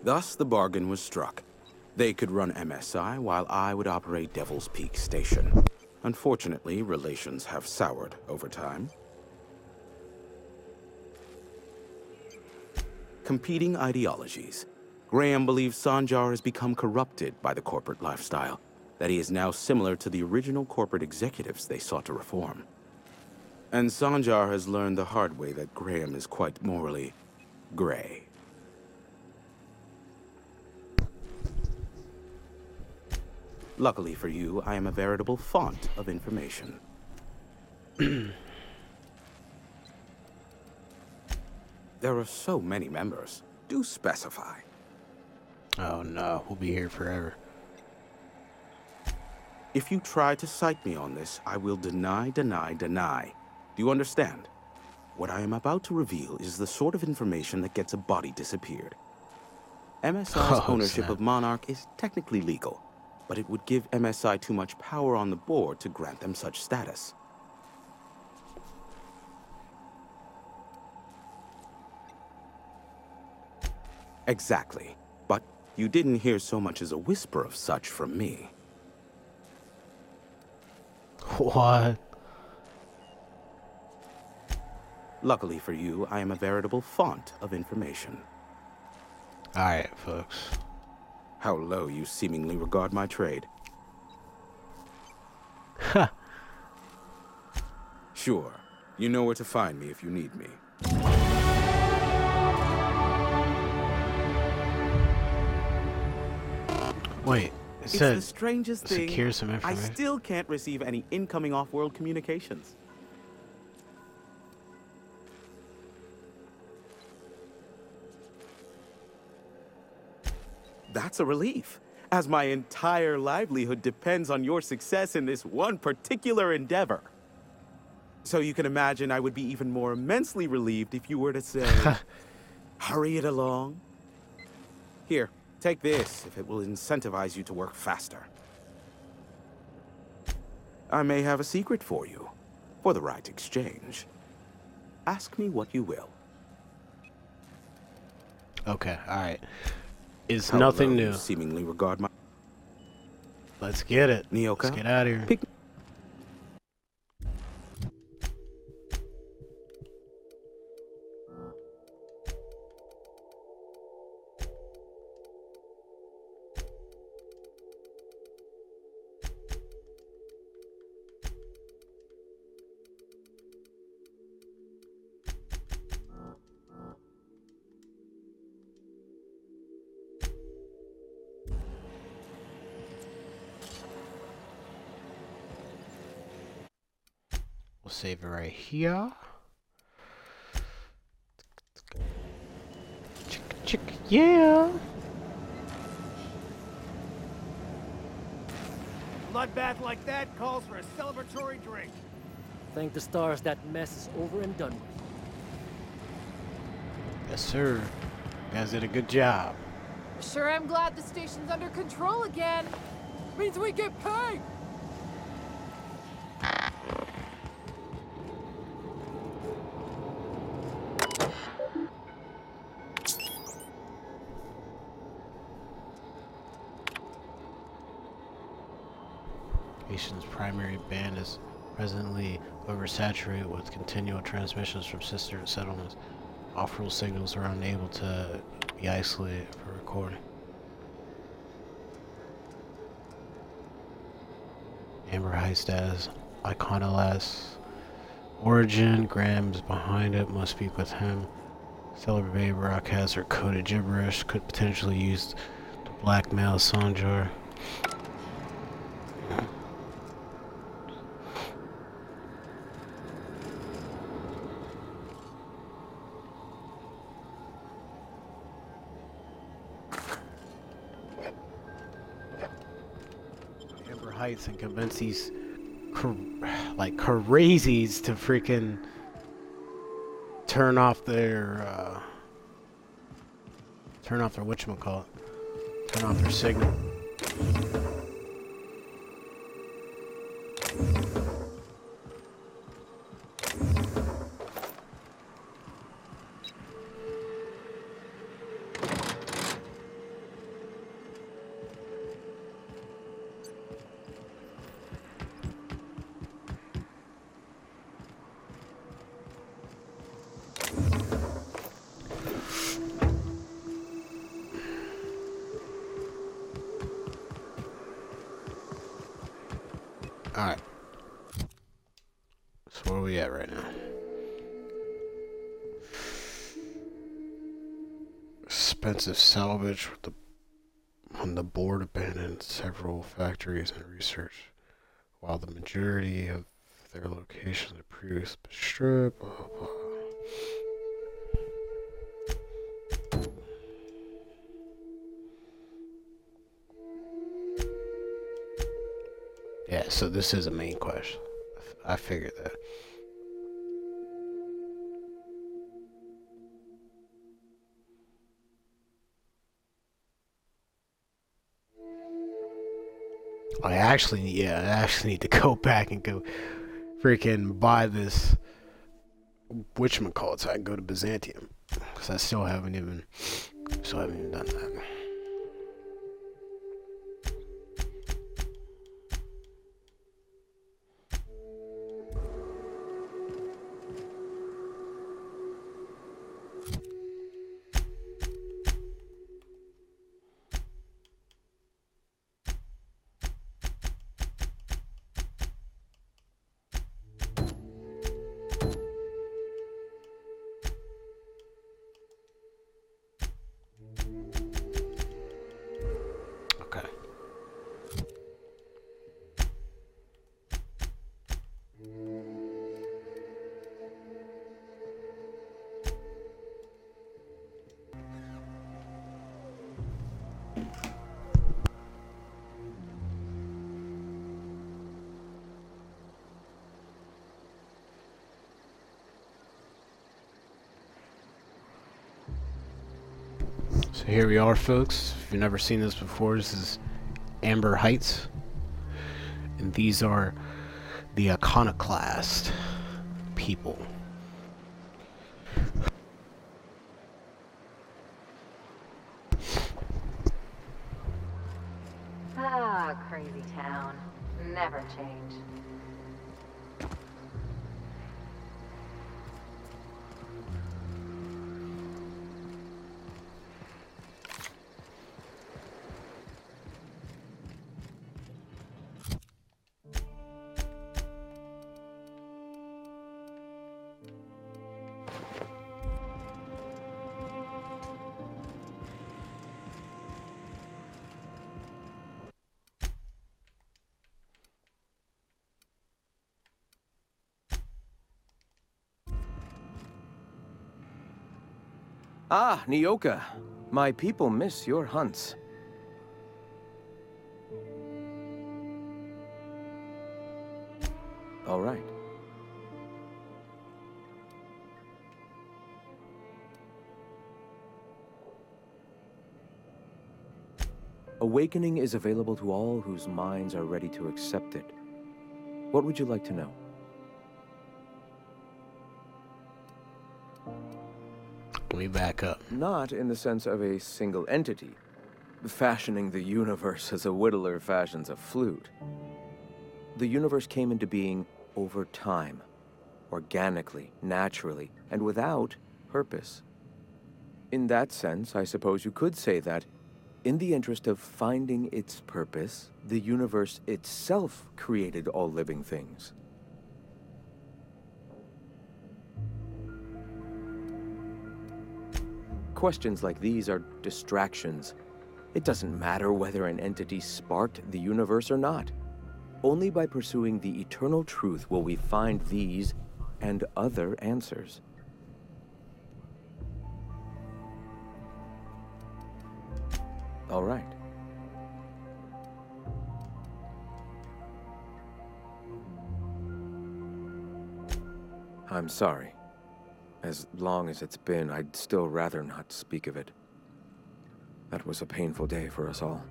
Thus, the bargain was struck. They could run MSI while I would operate Devil's Peak Station. Unfortunately, relations have soured over time. Competing ideologies. Graham believes Sanjar has become corrupted by the corporate lifestyle, that he is now similar to the original corporate executives they sought to reform. And Sanjar has learned the hard way that Graham is quite morally gray. Luckily for you, I am a veritable font of information. There are so many members. Do specify. Oh no, we'll be here forever. If you try to cite me on this, I will deny, deny, deny. Do you understand? What I am about to reveal is the sort of information that gets a body disappeared. MSI's ownership snap. of Monarch is technically legal, but it would give MSI too much power on the board to grant them such status. Exactly. But you didn't hear so much as a whisper of such from me. What? Luckily for you, I am a veritable font of information. Alright, folks. How low you seemingly regard my trade. Ha! Sure. You know where to find me if you need me. Wait, it It's said the strangest thing. secure some I information. still can't receive any incoming off-world communications. That's a relief, as my entire livelihood depends on your success in this one particular endeavor. So you can imagine I would be even more immensely relieved if you were to say, hurry it along. Here, take this if it will incentivize you to work faster. I may have a secret for you, for the right exchange. Ask me what you will. Okay, alright. It's How nothing low new. you seemingly regard my... Let's get it. Nyoka? Let's get out of here. Pick... We'll save it right here. Chick, chick. Yeah. Bloodbath like that calls for a celebratory drink. Thank the stars that mess is over and done with. Yes, sir. You guys did a good job. Sure am glad the station's under control again. Means we get paid! Station's primary band is presently oversaturated with continual transmissions from sister settlements. Off-road signals are unable to be isolated for recording. Amber Heights status iconoless. Origin, Graham's behind it, must speak with him. Celebrate broadcasts are coded gibberish, could potentially use to blackmail Sanjar. Amber Heights and convince these like crazies to freaking turn off their whatchamacallit, turn off their signal. Alright. So where are we at right now? Expensive salvage with on the board abandoned several factories and research. While the majority of their locations are previously stripped, blah, blah, blah. Yeah, so this is a main quest. I figured that. I actually need to go back and go freaking buy this whatchamacallit so I can go to Byzantium. Because I still haven't even done that. Okay. So here we are, folks. If you've never seen this before, this is Amber Heights. And these are the iconoclast people. Ah, crazy town. Never change. Ah, Nyoka. My people miss your hunts. All right. Awakening is available to all whose minds are ready to accept it. What would you like to know? Let me back up. Not in the sense of a single entity, fashioning the universe as a whittler fashions a flute. The universe came into being over time, organically, naturally, and without purpose. In that sense, I suppose you could say that, in the interest of finding its purpose, the universe itself created all living things. Questions like these are distractions. It doesn't matter whether an entity sparked the universe or not. Only by pursuing the eternal truth will we find these and other answers. All right. I'm sorry. As long as it's been, I'd still rather not speak of it. That was a painful day for us all.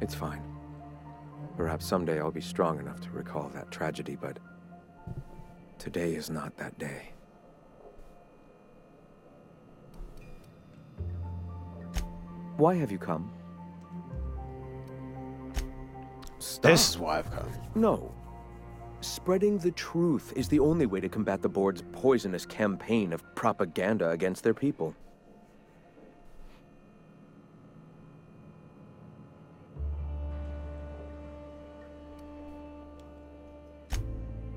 It's fine. Perhaps someday I'll be strong enough to recall that tragedy, but today is not that day. Why have you come? Stop. This is why I've come. No. Spreading the truth is the only way to combat the board's poisonous campaign of propaganda against their people.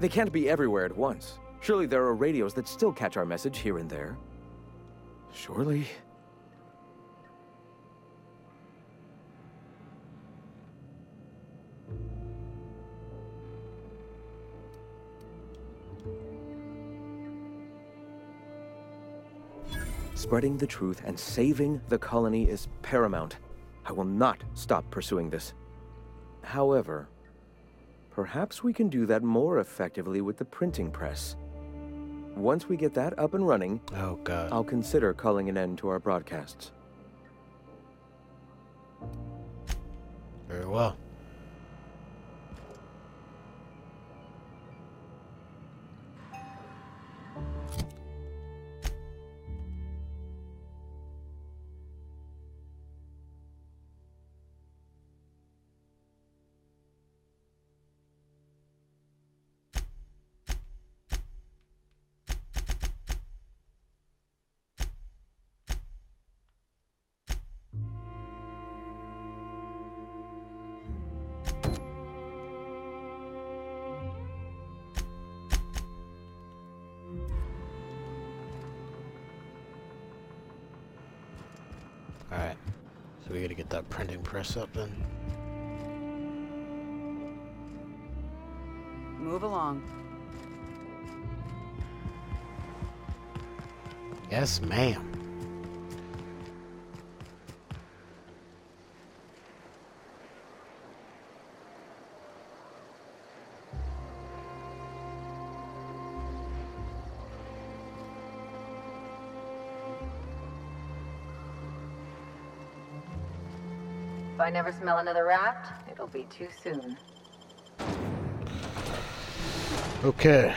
They can't be everywhere at once. Surely there are radios that still catch our message here and there. Surely. Spreading the truth and saving the colony is paramount. I will not stop pursuing this. However, perhaps we can do that more effectively with the printing press. Once we get that up and running, oh God, I'll consider calling an end to our broadcasts. Very well. Alright, so we gotta get that printing press up then. Move along. Yes, ma'am. If I never smell another raft, it'll be too soon. Okay,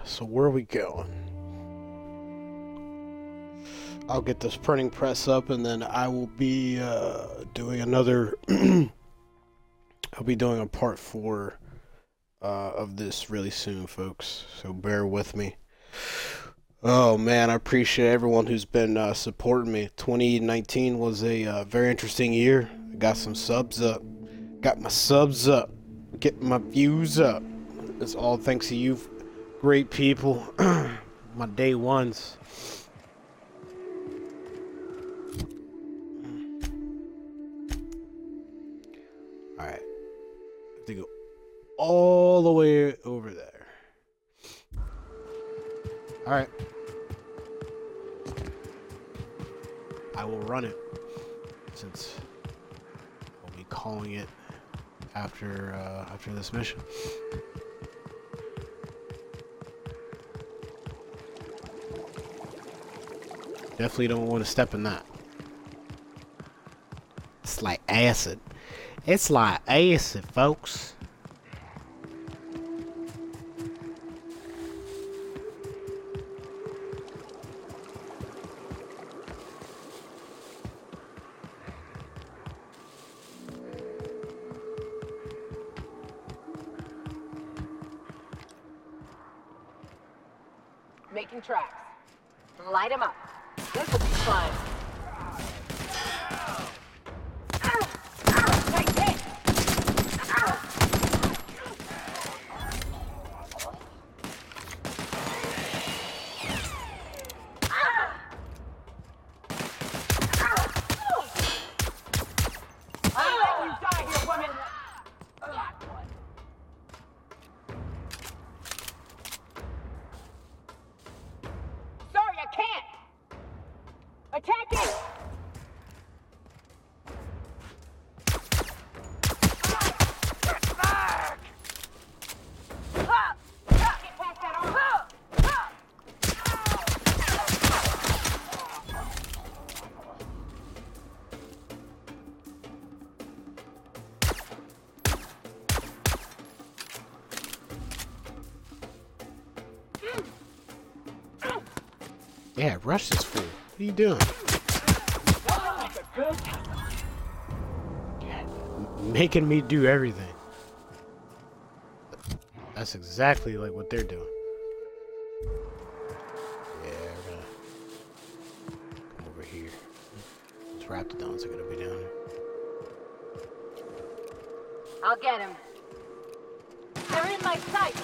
so where are we going? I'll get this printing press up and then I will be doing another I'll be doing a part 4 of this really soon, folks, so bear with me. Oh man, I appreciate everyone who's been supporting me. 2019 was a very interesting year. I got some subs up, got my subs up, getting my views up. It's all thanks to you great people, my day ones. Alright, have to go all the way over there. Alright. I will run it, since we'll be calling it after this mission. Definitely don't want to step in that. It's like acid. It's like acid, folks. Making tracks. Light him up. This will be fun. Nice hit. I'll let you die here, woman. Sorry, I can't. Attacking! Get back! Get past that arm. Yeah, rush this fool. What are you doing? Making me do everything. That's exactly like what they're doing. Yeah, we're gonna come over here. These raptidons are gonna be down here. I'll get him. They're in my sight.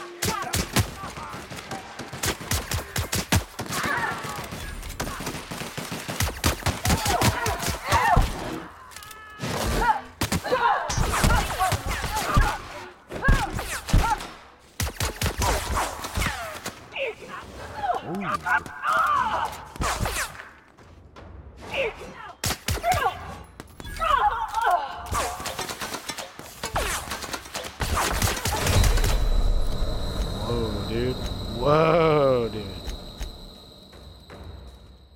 Whoa, dude. Whoa, dude.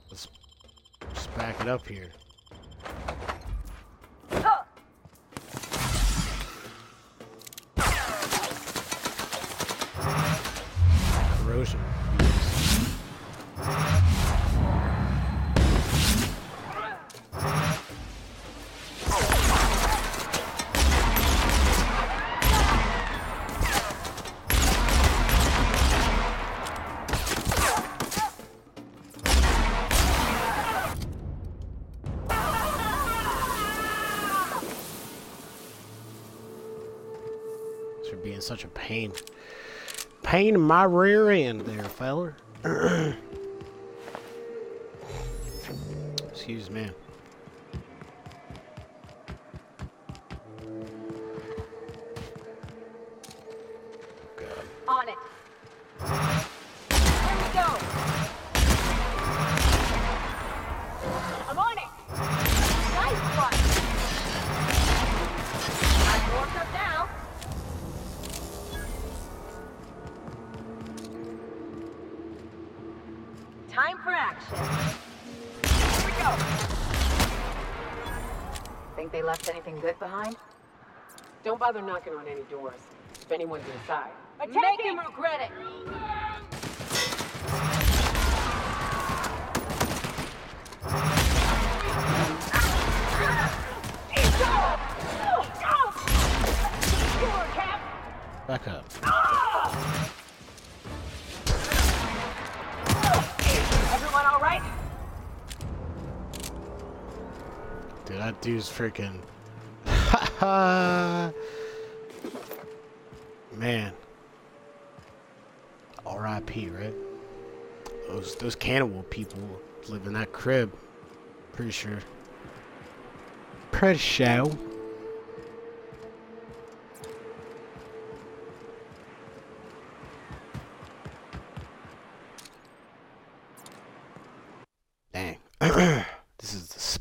Let's back it up here. Corrosion. For being such a pain. Pain in my rear end there, feller. Excuse me. God. On it. Here we go. I'm on it. Nice one. I'm warmed up now. Time for action. Here we go. Think they left anything good behind? Don't bother knocking on any doors. If anyone's inside, make him regret it. Back up. Everyone all right? Dude, that dude's freaking... Man. R.I.P, right? Those cannibal people live in that crib. Pretty sure. Pretty sure.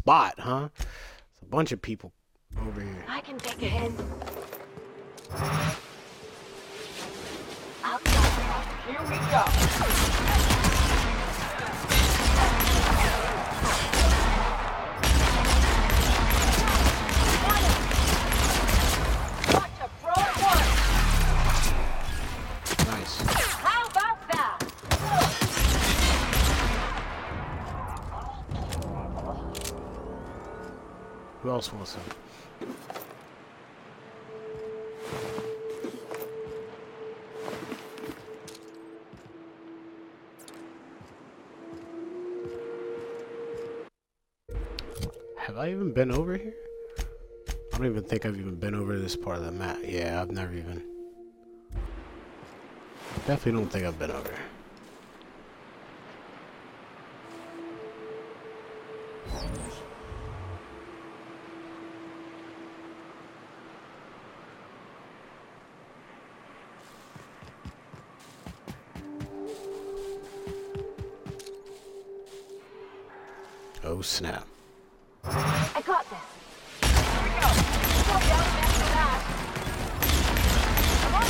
spot, huh? It's a bunch of people over here. I can take a hint. Outside. Here we go. Nice. How about that? Who else wants some? Have I even been over here? I don't even think I've even been over this part of the map. Yeah, I've never even... Definitely don't think I've been over here. Oh snap. I got this. Here we go. Go down after that. Come on.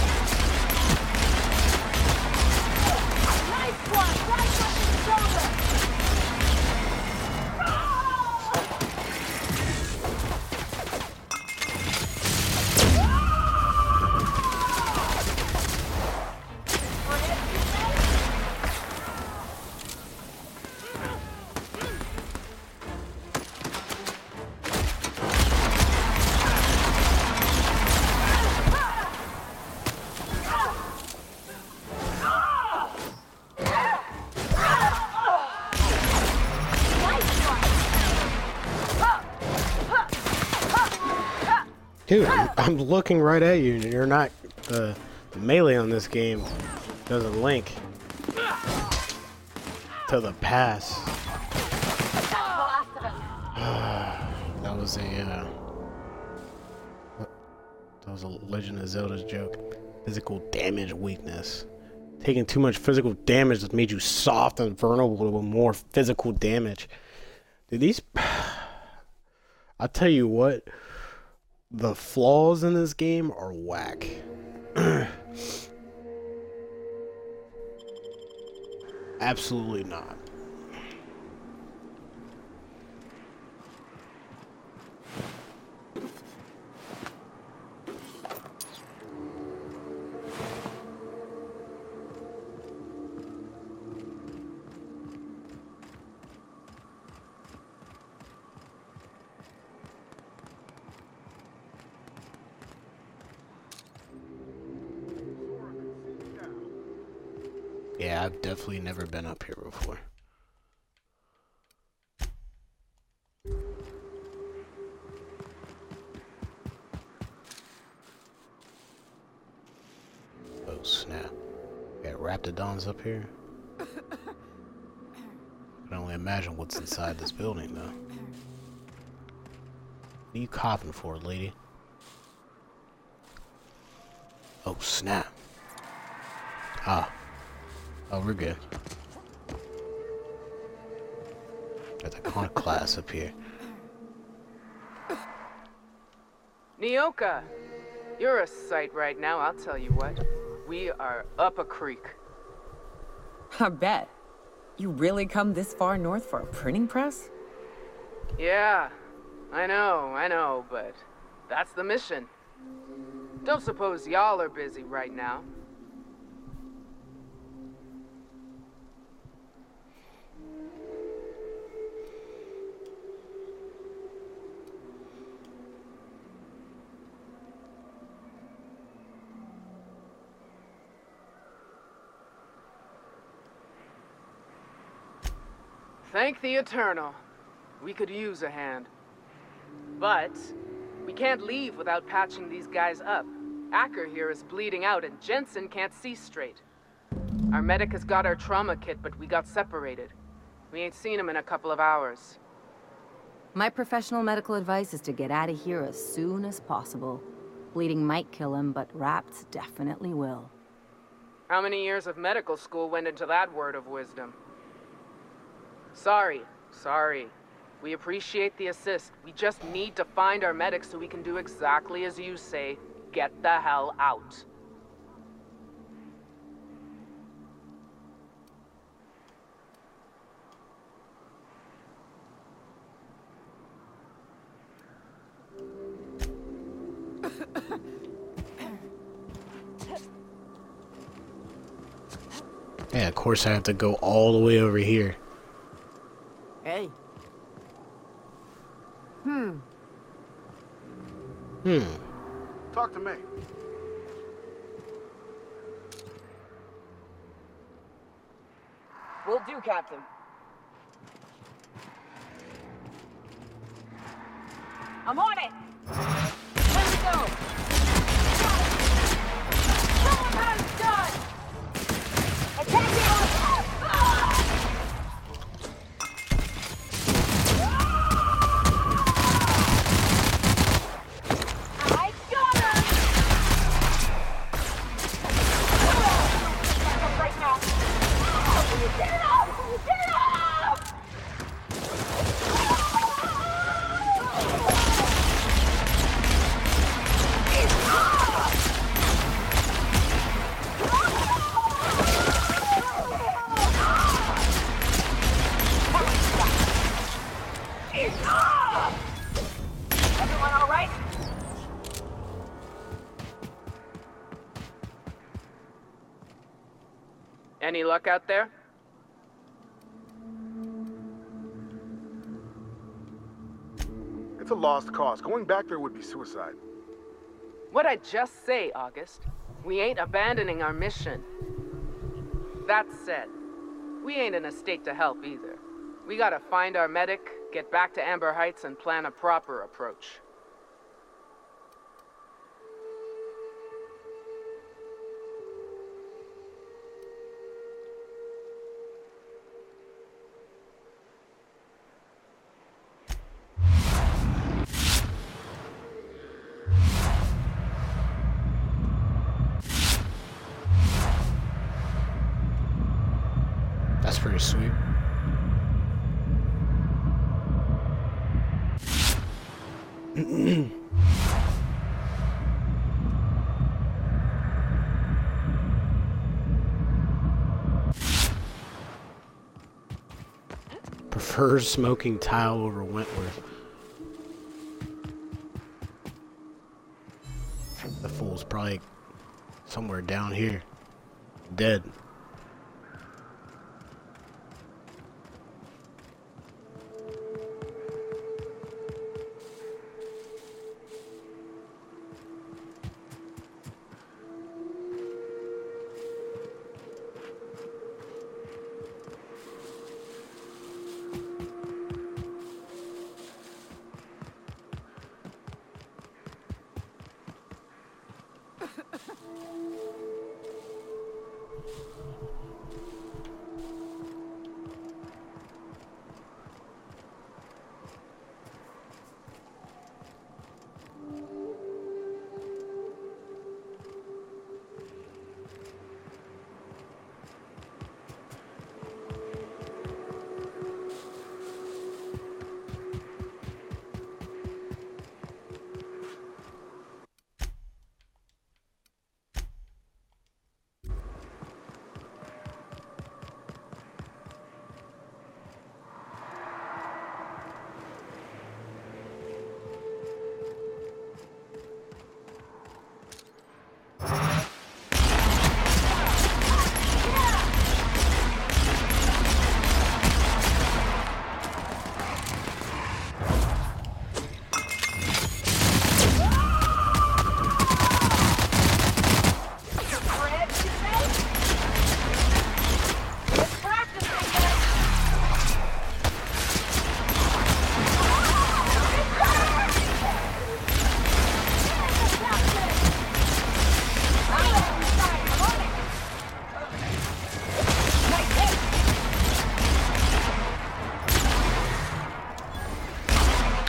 Nice one. Right up the shoulder. Dude, I'm looking right at you, and you're not. The melee on this game doesn't link to the pass. That was a Legend of Zelda's joke. Physical damage weakness. Taking too much physical damage has made you soft and vulnerable with more physical damage. Dude, these. I tell you what. The flaws in this game are whack. Absolutely not. Yeah, I've definitely never been up here before. Oh snap. Got Raptidons up here. I can only imagine what's inside this building though. What are you coughing for, lady? Oh snap. Ah. Oh, we're good. Got the class up here. Nyoka, you're a sight right now, I'll tell you what. We are up a creek. I bet. You really come this far north for a printing press? Yeah, I know, but that's the mission. Don't suppose y'all are busy right now. Thank the Eternal. We could use a hand. But we can't leave without patching these guys up. Acker here is bleeding out and Jensen can't see straight. Our medic has got our trauma kit, but we got separated. We ain't seen him in a couple of hours. My professional medical advice is to get out of here as soon as possible. Bleeding might kill him, but wrapped definitely will. How many years of medical school went into that word of wisdom? Sorry. We appreciate the assist. We just need to find our medics so we can do exactly as you say. Get the hell out. Yeah, of course I have to go all the way over here. Hey. Talk to me. Will do, Captain. I'm on it! Let's go! Someone has it done! Attacking on top! I got her! Right now. Get it off! Get it off! Everyone all right? Any luck out there? It's a lost cause. Going back there would be suicide. What'd I just say, August? We ain't abandoning our mission. That said, we ain't in a state to help either. We gotta find our medic, get back to Amber Heights, and plan a proper approach. That's pretty sweet. Prefers smoking tile over Wentworth. The fool's probably somewhere down here, dead.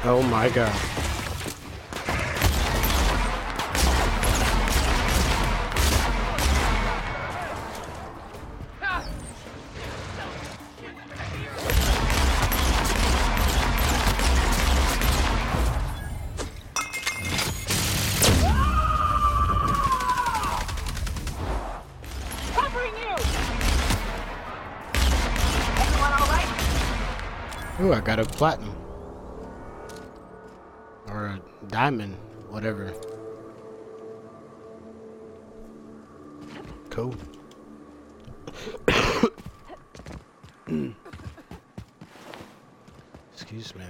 Oh my god. Ooh, I got a platinum. Or a diamond, whatever. Cool. Excuse me.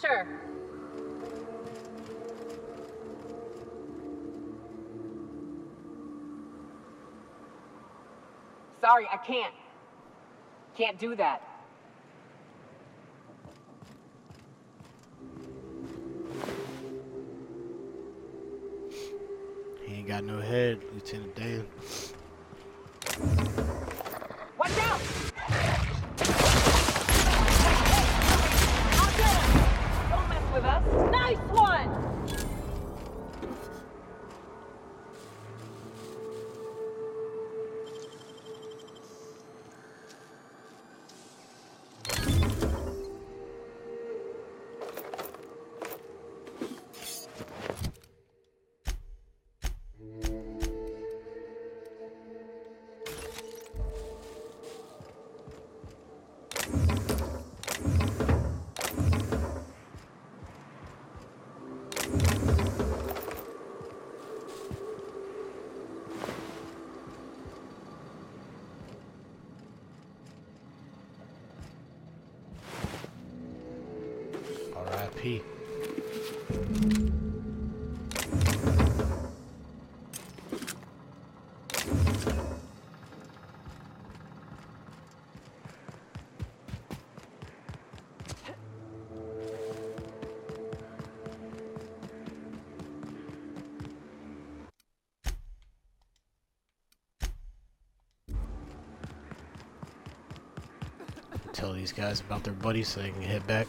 Sure. Sorry, I can't. Can't do that. He ain't got no head, Lieutenant Dan. Watch out! Don't mess with us. Nice one! R.I.P. Tell these guys about their buddies so they can head back.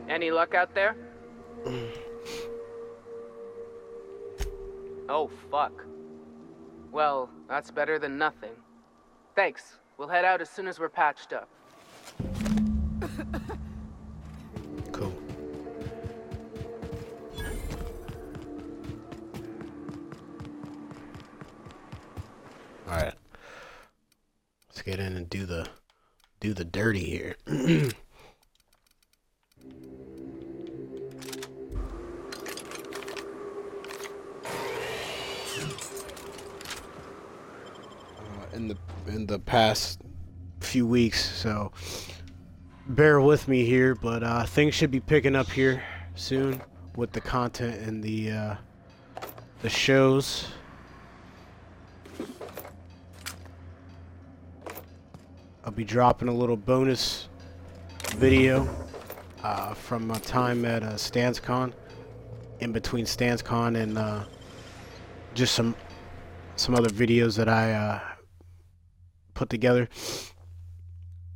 Any luck out there? Oh, fuck. Well, that's better than nothing. Thanks. We'll head out as soon as we're patched up. Cool. Alright. Let's get in and do the dirty here. in the past few weeks, so bear with me here, but things should be picking up here soon with the content and the shows. I'll be dropping a little bonus video from my time at StansCon, in between StansCon and just some other videos that I put together.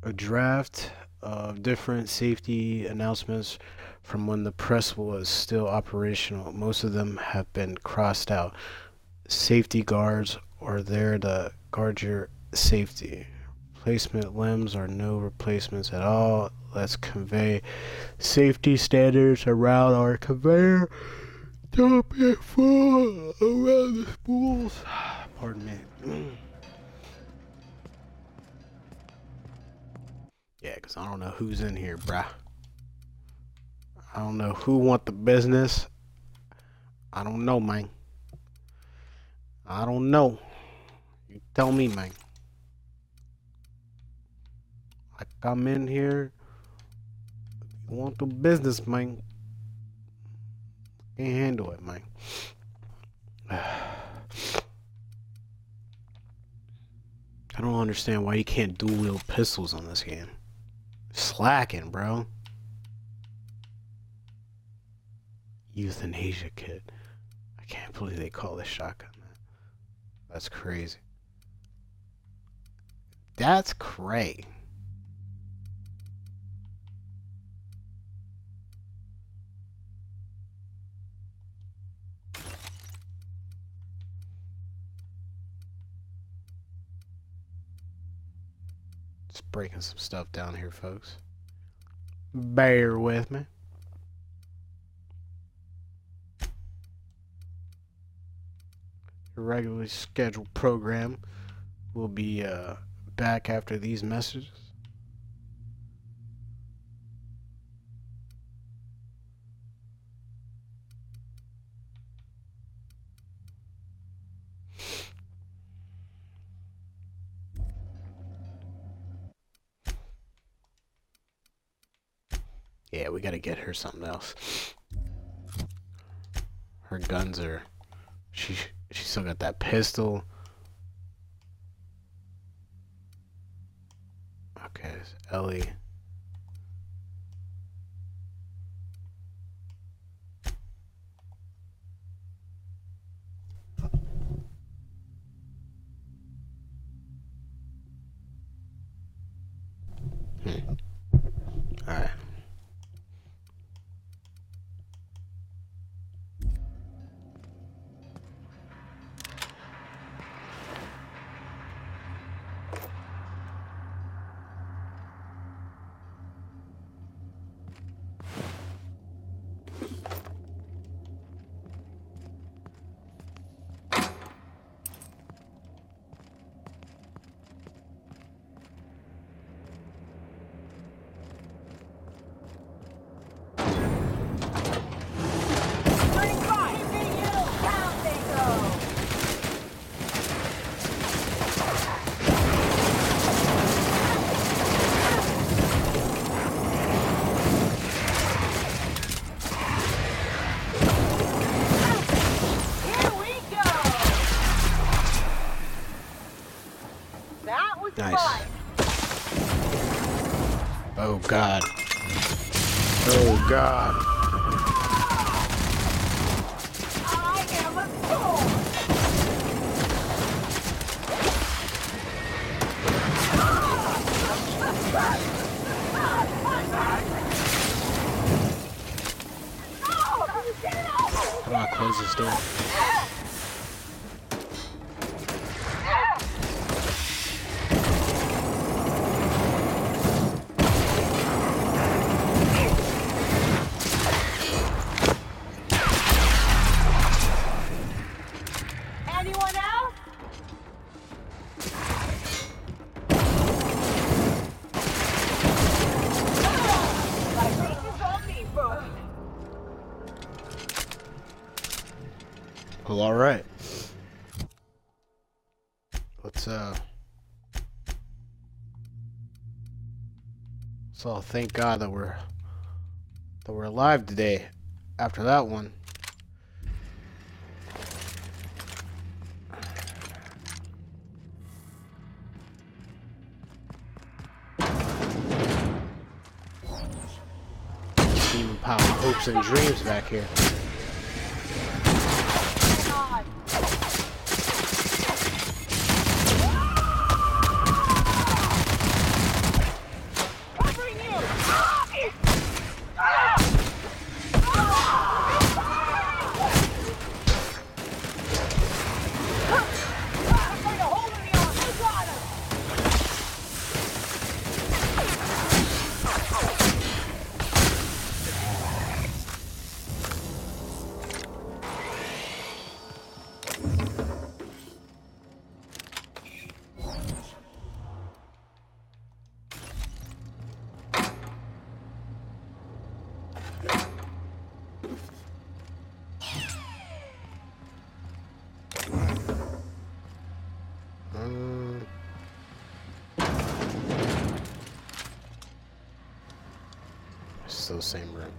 A draft of different safety announcements from when the press was still operational. Most of them have been crossed out. Safety guards are there to guard your safety. Replacement limbs are no replacements at all. Let's convey safety standards around our conveyor. Don't be full around the spools. Pardon me. Yeah, because I don't know who's in here, bruh. I don't know who want the business. I don't know, man. I don't know. You tell me, man. I come in here. You want the business, man. Can't handle it, man. I don't understand why you can't dual wield pistols on this game. Slacking, bro. Euthanasia kit. I can't believe they call this shotgun that. That's crazy. That's cray. Just breaking some stuff down here, folks. Bear with me. Your regularly scheduled program will be back after these messages. Yeah, we gotta get her something else. Her guns are... She still got that pistol. Okay, it's Ellie. Alright. Nice. Oh God. Oh God. I am a fool. How do I close this door? Anyone else? Well, all right. Let's all thank God that we're alive today. After that one. Demon power, hopes and dreams back here. Still the same room.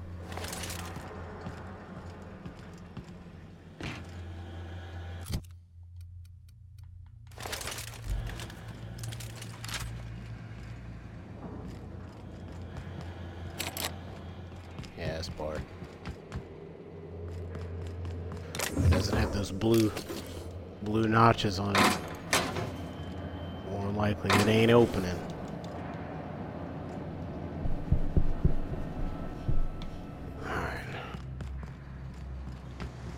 Yeah, it's barred. It doesn't have those blue notches on it. More than likely, it ain't opening.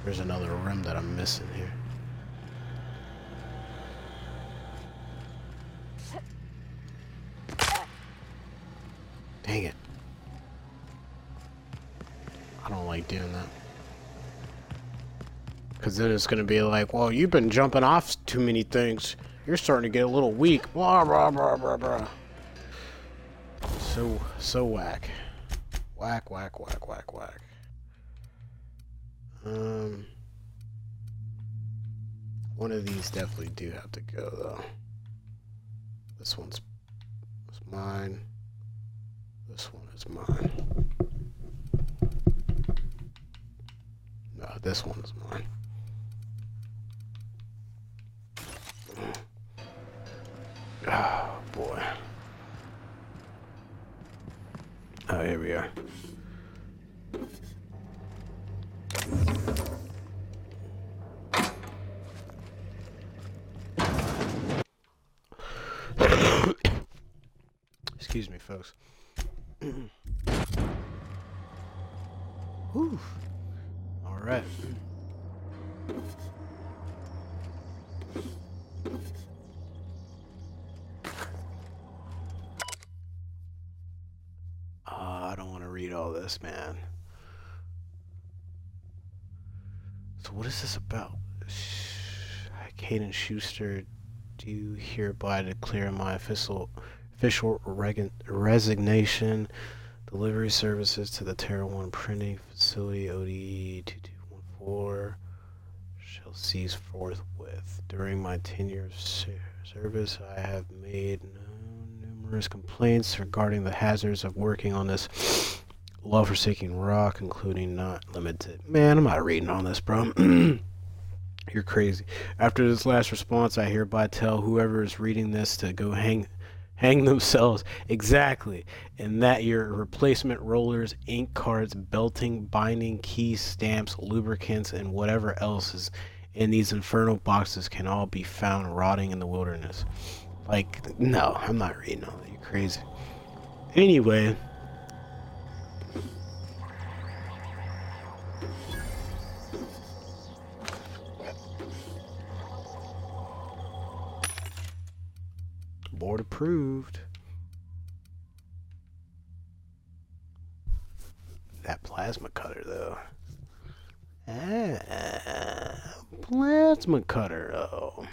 There's another room that I'm missing here. like doing that. Because then it's going to be like, well, you've been jumping off too many things. You're starting to get a little weak. Blah, blah, blah, blah, blah. So whack. Whack, whack, whack, whack, whack. One of these definitely do have to go, though. This one's mine. This one is mine. No, this one's mine. Oh, boy. Oh, here we are. Excuse me, folks. Whew. All right. I don't want to read all this, man. So what is this about? Hayden Schuster, do hereby declare my official resignation. Delivery services to the Terra 1 printing facility ODE 2214 shall cease forthwith. During my tenure of service, I have made numerous complaints regarding the hazards of working on this law-forsaking rock, including not limited. Man, I'm not reading on this, bro. You're crazy. After this last response, I hereby tell whoever is reading this to go hang themselves. Exactly. And that your replacement rollers, ink cards, belting, binding, keys, stamps, lubricants, and whatever else is in these infernal boxes can all be found rotting in the wilderness. Like, no, I'm not reading all that. You're crazy. Anyway. Board approved. That plasma cutter, though. Plasma cutter, though.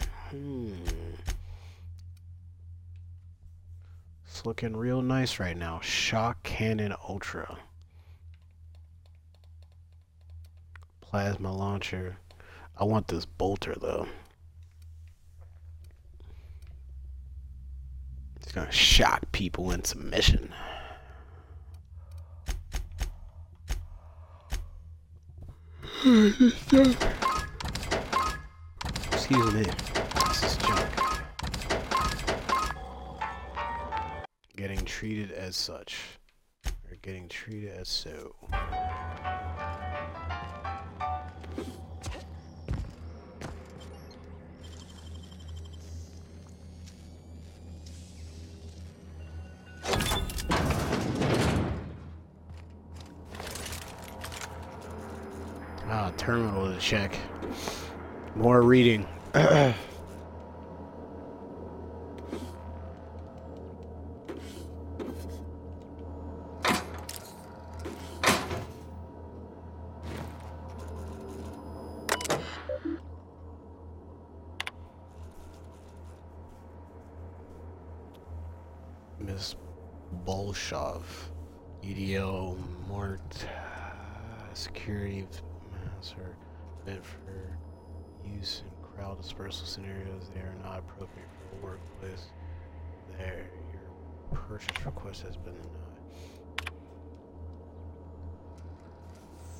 It's looking real nice right now. Shock Cannon Ultra. Plasma launcher. I want this bolter, though. It's gonna shock people in submission. Excuse me. This is junk. Getting treated as such. Or getting treated as so. Terminal to check. More reading. Miss Bolshov, EDL Mort security master meant for use in crowd dispersal scenarios. They are not appropriate for a workplace. There, your purchase request has been denied.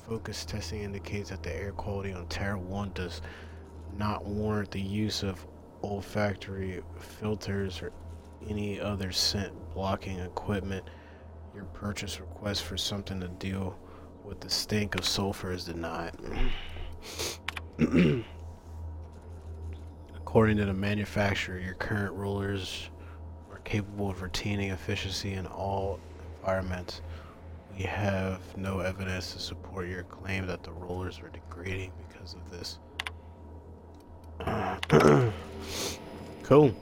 Focus testing indicates that the air quality on Terra 1 does not warrant the use of olfactory filters or any other scent blocking equipment. Your purchase request for something to deal with the stink of sulfur is denied. According to the manufacturer, your current rollers are capable of retaining efficiency in all environments. We have no evidence to support your claim that the rollers are degrading because of this. Cool.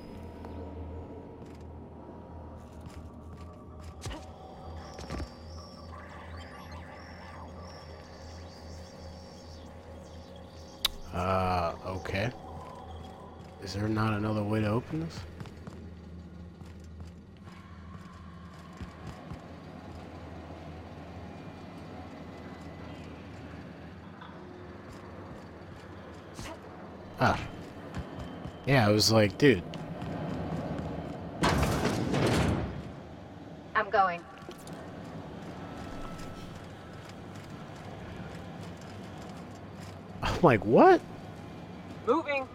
Okay. Is there not another way to open this? Ah. Yeah, I was like, dude. I'm going. I'm like, what? Moving.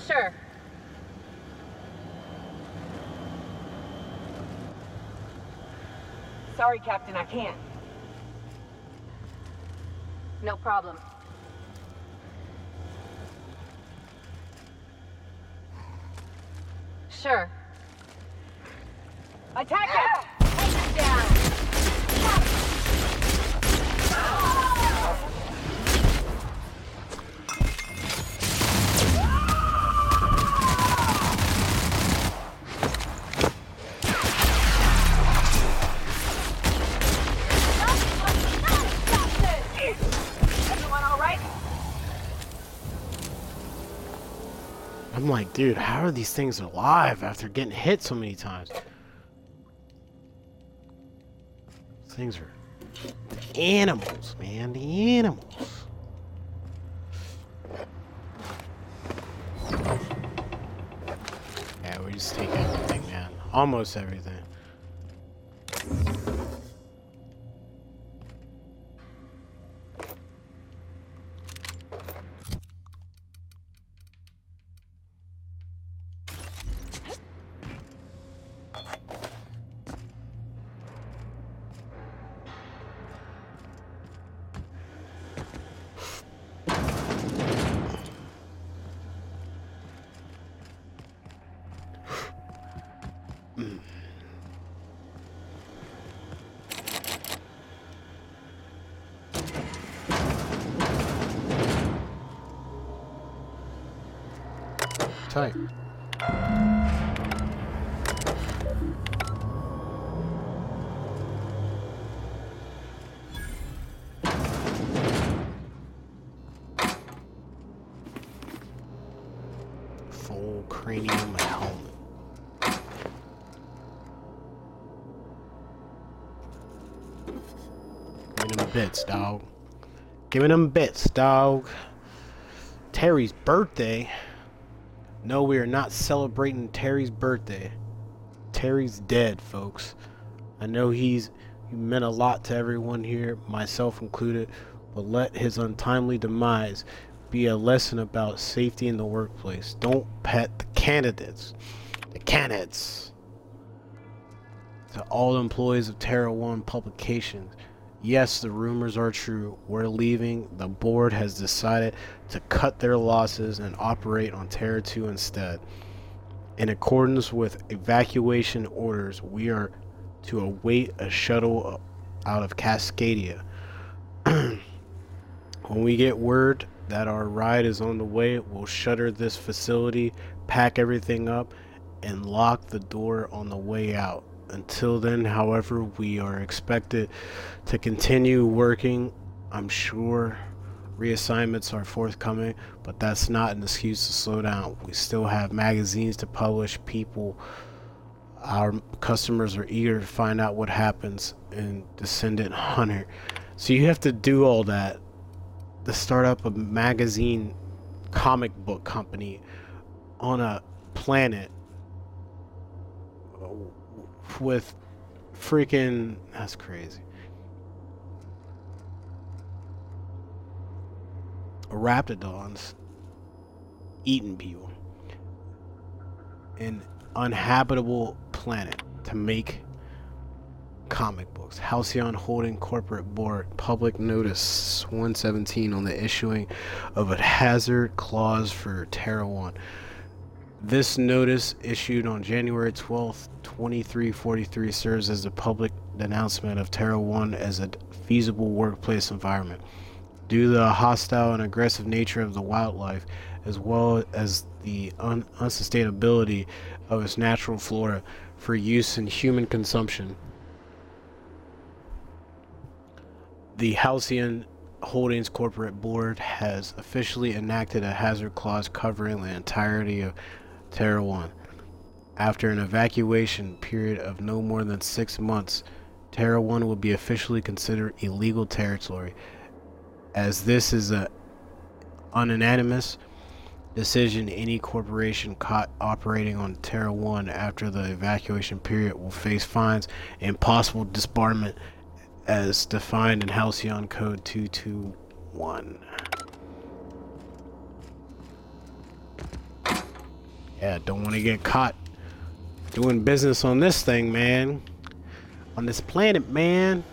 Sure. Sorry, Captain, I can't. No problem. Sure. Attack it! Take him down! Everyone all right? I'm like, dude, how are these things alive after getting hit so many times? These things are the animals, man, the animals. Yeah, we just take everything, man. Almost everything. Tight. Full cranium helmet. Give me them bits, dog. Give me them bits, dog. Terry's birthday. No, we are not celebrating Terry's birthday. Terry's dead, folks. I know he meant a lot to everyone here, myself included, but let his untimely demise be a lesson about safety in the workplace. Don't pet the candidates. The candidates. To all employees of Terra One Publications. Yes, the rumors are true. We're leaving. The board has decided to cut their losses and operate on Terra 2 instead. In accordance with evacuation orders, we are to await a shuttle out of Cascadia. When we get word that our ride is on the way, we'll shutter this facility, pack everything up, and lock the door on the way out. Until then, however, we are expected to continue working. I'm sure reassignments are forthcoming, but that's not an excuse to slow down. We still have magazines to publish. Our customers are eager to find out what happens in Descendant Hunter. So you have to do all that to start up a magazine comic book company on a planet with freaking, that's crazy. Raptidons eating people. An uninhabitable planet to make comic books. Halcyon Holding Corporate Board. Public Notice 117 on the issuing of a hazard clause for Terra 1. This notice, issued on January 12th, 2343, serves as a public denouncement of Terra 1 as a feasible workplace environment. Due to the hostile and aggressive nature of the wildlife, as well as the unsustainability of its natural flora for use in human consumption, the Halcyon Holdings corporate board has officially enacted a hazard clause covering the entirety of Terra 1. After an evacuation period of no more than 6 months, Terra 1 will be officially considered illegal territory. As this is a unanimous decision, any corporation caught operating on Terra 1 after the evacuation period will face fines and possible disbarment as defined in Halcyon Code 221. Yeah, don't want to get caught doing business on this thing, man. On this planet, man.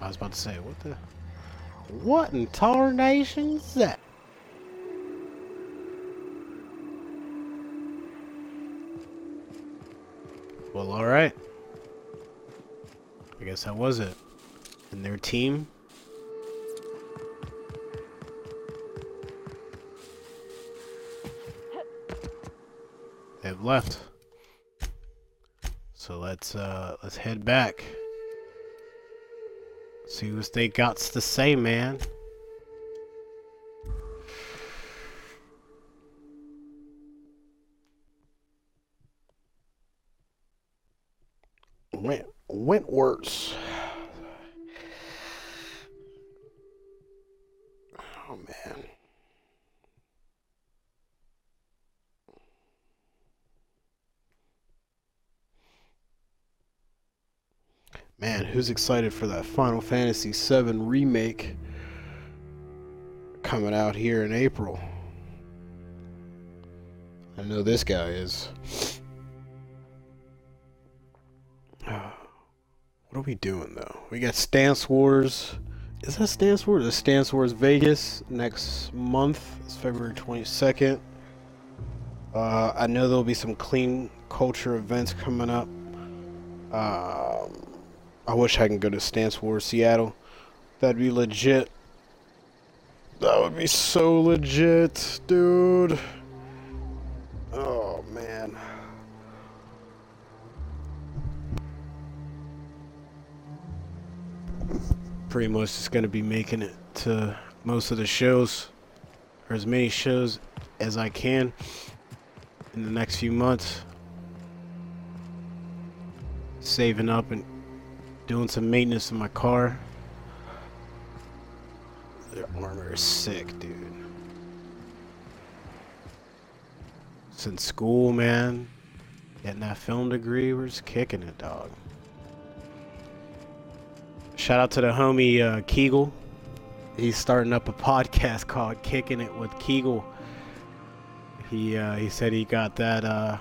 I was about to say, what in tarnation's that? Well, alright. I guess that was it. And their team? They've left. So let's head back. See what they got to say, man. Wentworth's. Oh, man. Man, who's excited for that Final Fantasy VII remake coming out here in April? I know this guy is. What are we doing, though? We got Stance Wars. Is that Stance Wars? It's Stance Wars Vegas next month. It's February 22nd. I know there'll be some clean culture events coming up. I wish I can go to Stance Wars Seattle. That'd be legit. That would be so legit, dude. Oh, man. Pretty much just going to be making it to most of the shows, or as many shows as I can in the next few months. Saving up and doing some maintenance in my car. Their armor is sick, dude. Since school, man. Getting that film degree, we're just kicking it, dog. Shout out to the homie Kegel. He's starting up a podcast called Kicking It with Kegel. He said he got that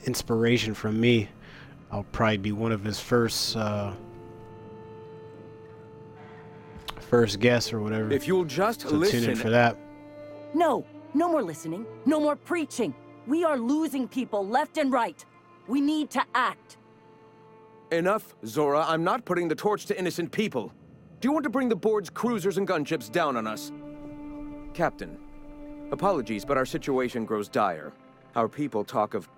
inspiration from me. I'll probably be one of his first guests or whatever. If you'll just listen. Tune in for that. No more listening. No more preaching. We are losing people left and right. We need to act. Enough, Zora. I'm not putting the torch to innocent people. Do you want to bring the board's cruisers and gunships down on us? Captain, apologies, but our situation grows dire. Our people talk of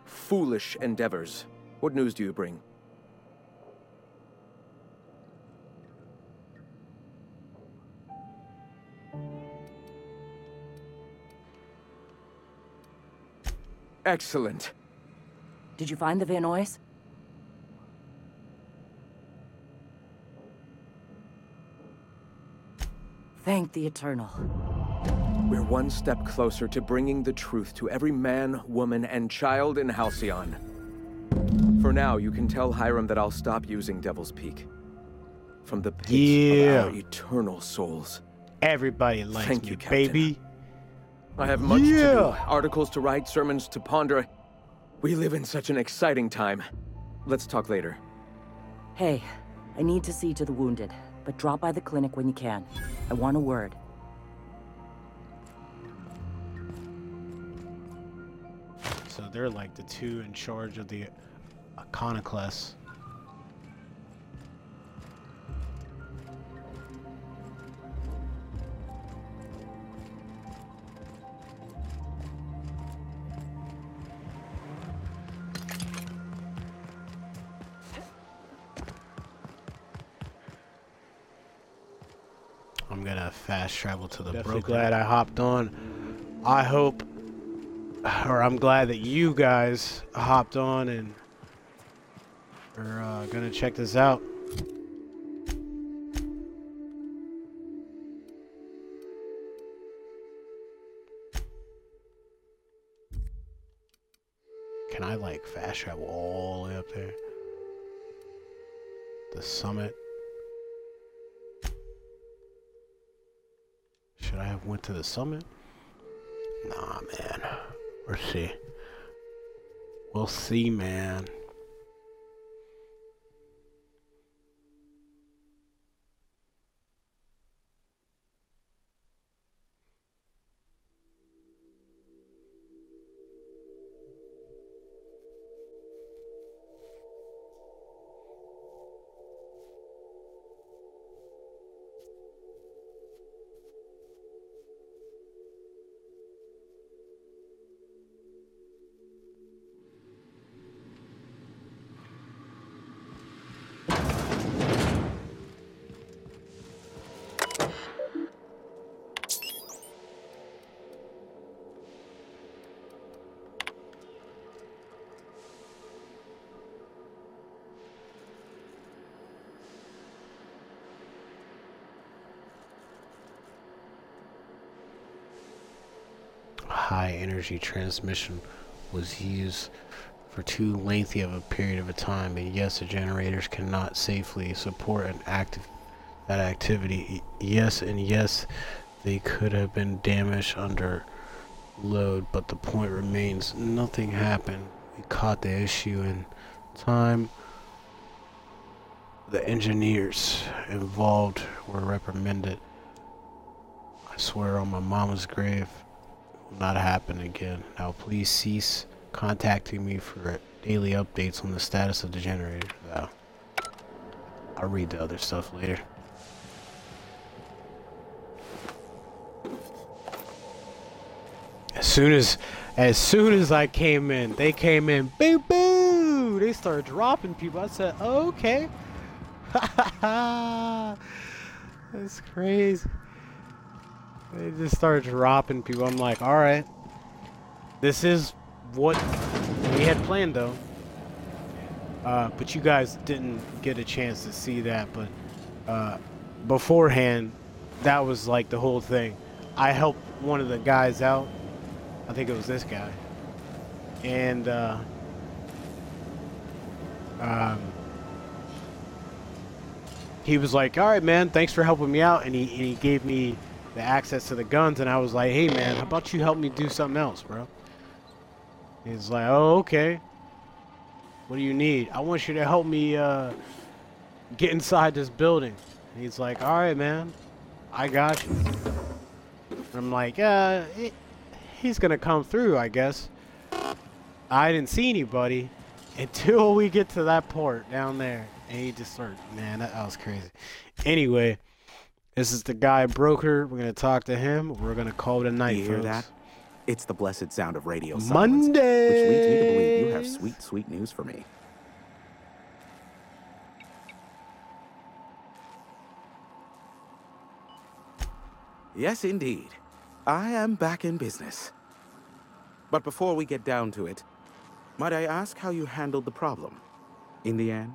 foolish endeavors. What news do you bring? Excellent. Did you find the Vanois? Thank the Eternal. We're one step closer to bringing the truth to every man, woman, and child in Halcyon. For now, you can tell Hiram that I'll stop using Devil's Peak. From the pits of our eternal souls. Everybody likes Thank me, you, Captain. baby. I have much to do. Articles to write, sermons to ponder. We live in such an exciting time. Let's talk later. Hey, I need to see to the wounded, but drop by the clinic when you can. I want a word. So they're like the two in charge of the iconoclasts. I'm gonna fast travel to the broker. Glad I hopped on. I hope, or I'm glad that you guys hopped on and are gonna check this out. Can I like fast travel all the way up there? The summit. Should I have went to the summit? Nah, man. We'll see. We'll see, man. High energy transmission was used for too lengthy of a period of a time, and yes, the generators cannot safely support that activity. Yes, and yes, they could have been damaged under load, but the point remains, nothing happened. We caught the issue in time. The engineers involved were reprimanded. I swear on my mama's grave, not happen again. Now please cease contacting me for daily updates on the status of the generator. I'll read the other stuff later. As soon as I came in, they came in, boo boo. They started dropping people. I said, oh, okay. That's crazy. They just started dropping people. I'm like, all right. This is what we had planned, though. But you guys didn't get a chance to see that. But beforehand, that was like the whole thing. I helped one of the guys out. I think it was this guy. And he was like, all right, man, thanks for helping me out. And he gave me the access to the guns, and I was like, hey man, how about you help me do something else, bro? He's like, oh, okay, what do you need? I want you to help me get inside this building. And he's like, all right, man, I got you. And I'm like, he's gonna come through, I guess. I didn't see anybody until we get to that port down there, and he just started, man, that was crazy. Anyway, this is the guy broker. We're gonna talk to him. We're gonna call it a night. You hear that? It's the blessed sound of radio silence, Monday, which leads me to believe you have sweet, sweet news for me. Yes, indeed. I am back in business. But before we get down to it, might I ask how you handled the problem in the end?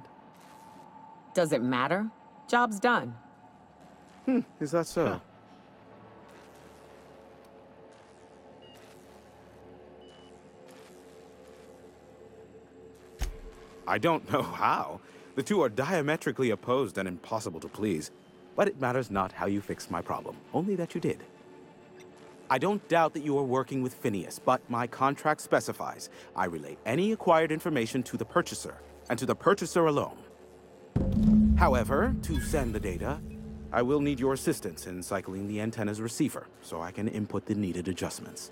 Does it matter? Job's done. Is that so? Huh. I don't know how. The two are diametrically opposed and impossible to please. But it matters not how you fixed my problem, only that you did. I don't doubt that you are working with Phineas, but my contract specifies I relay any acquired information to the purchaser, and to the purchaser alone. However, to send the data, I will need your assistance in cycling the antenna's receiver, so I can input the needed adjustments.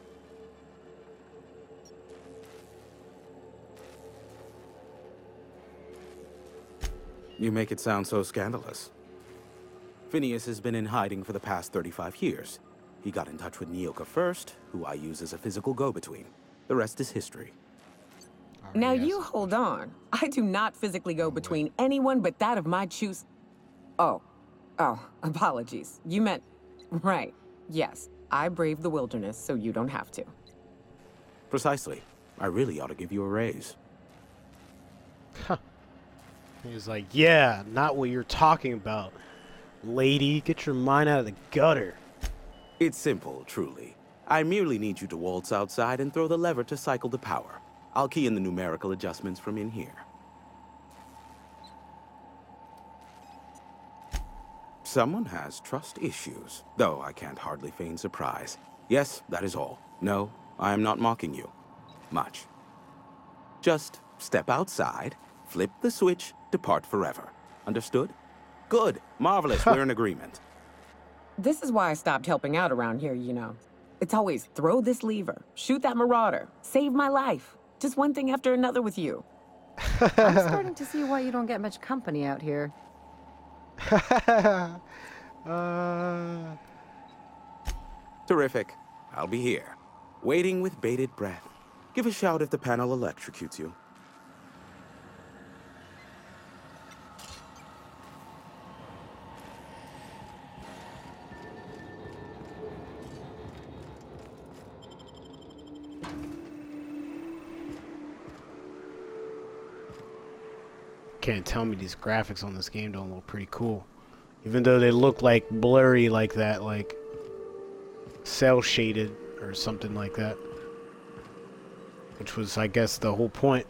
You make it sound so scandalous. Phineas has been in hiding for the past 35 years. He got in touch with Nyoka first, who I use as a physical go-between. The rest is history. Now you hold on. I do not physically go between anyone but that of my choose. Oh, apologies. You meant Right. Yes, I braved the wilderness, so you don't have to. Precisely. I really ought to give you a raise. He's like, yeah, not what you're talking about. Lady, get your mind out of the gutter. It's simple, truly. I merely need you to waltz outside and throw the lever to cycle the power. I'll key in the numerical adjustments from in here. Someone has trust issues, though I can't hardly feign surprise. Yes, that is all. No, I am not mocking you. Much. Just step outside, flip the switch, depart forever. Understood? Good. Marvelous. We're in agreement. This is why I stopped helping out around here, you know. It's always throw this lever, shoot that marauder, save my life. Just one thing after another with you. I'm starting to see why you don't get much company out here. Terrific. I'll be here, waiting with bated breath. Give a shout if the panel electrocutes you. Can't tell me these graphics on this game don't look pretty cool. Even though they look like blurry like that, like cell shaded or something like that. Which was, I guess, the whole point.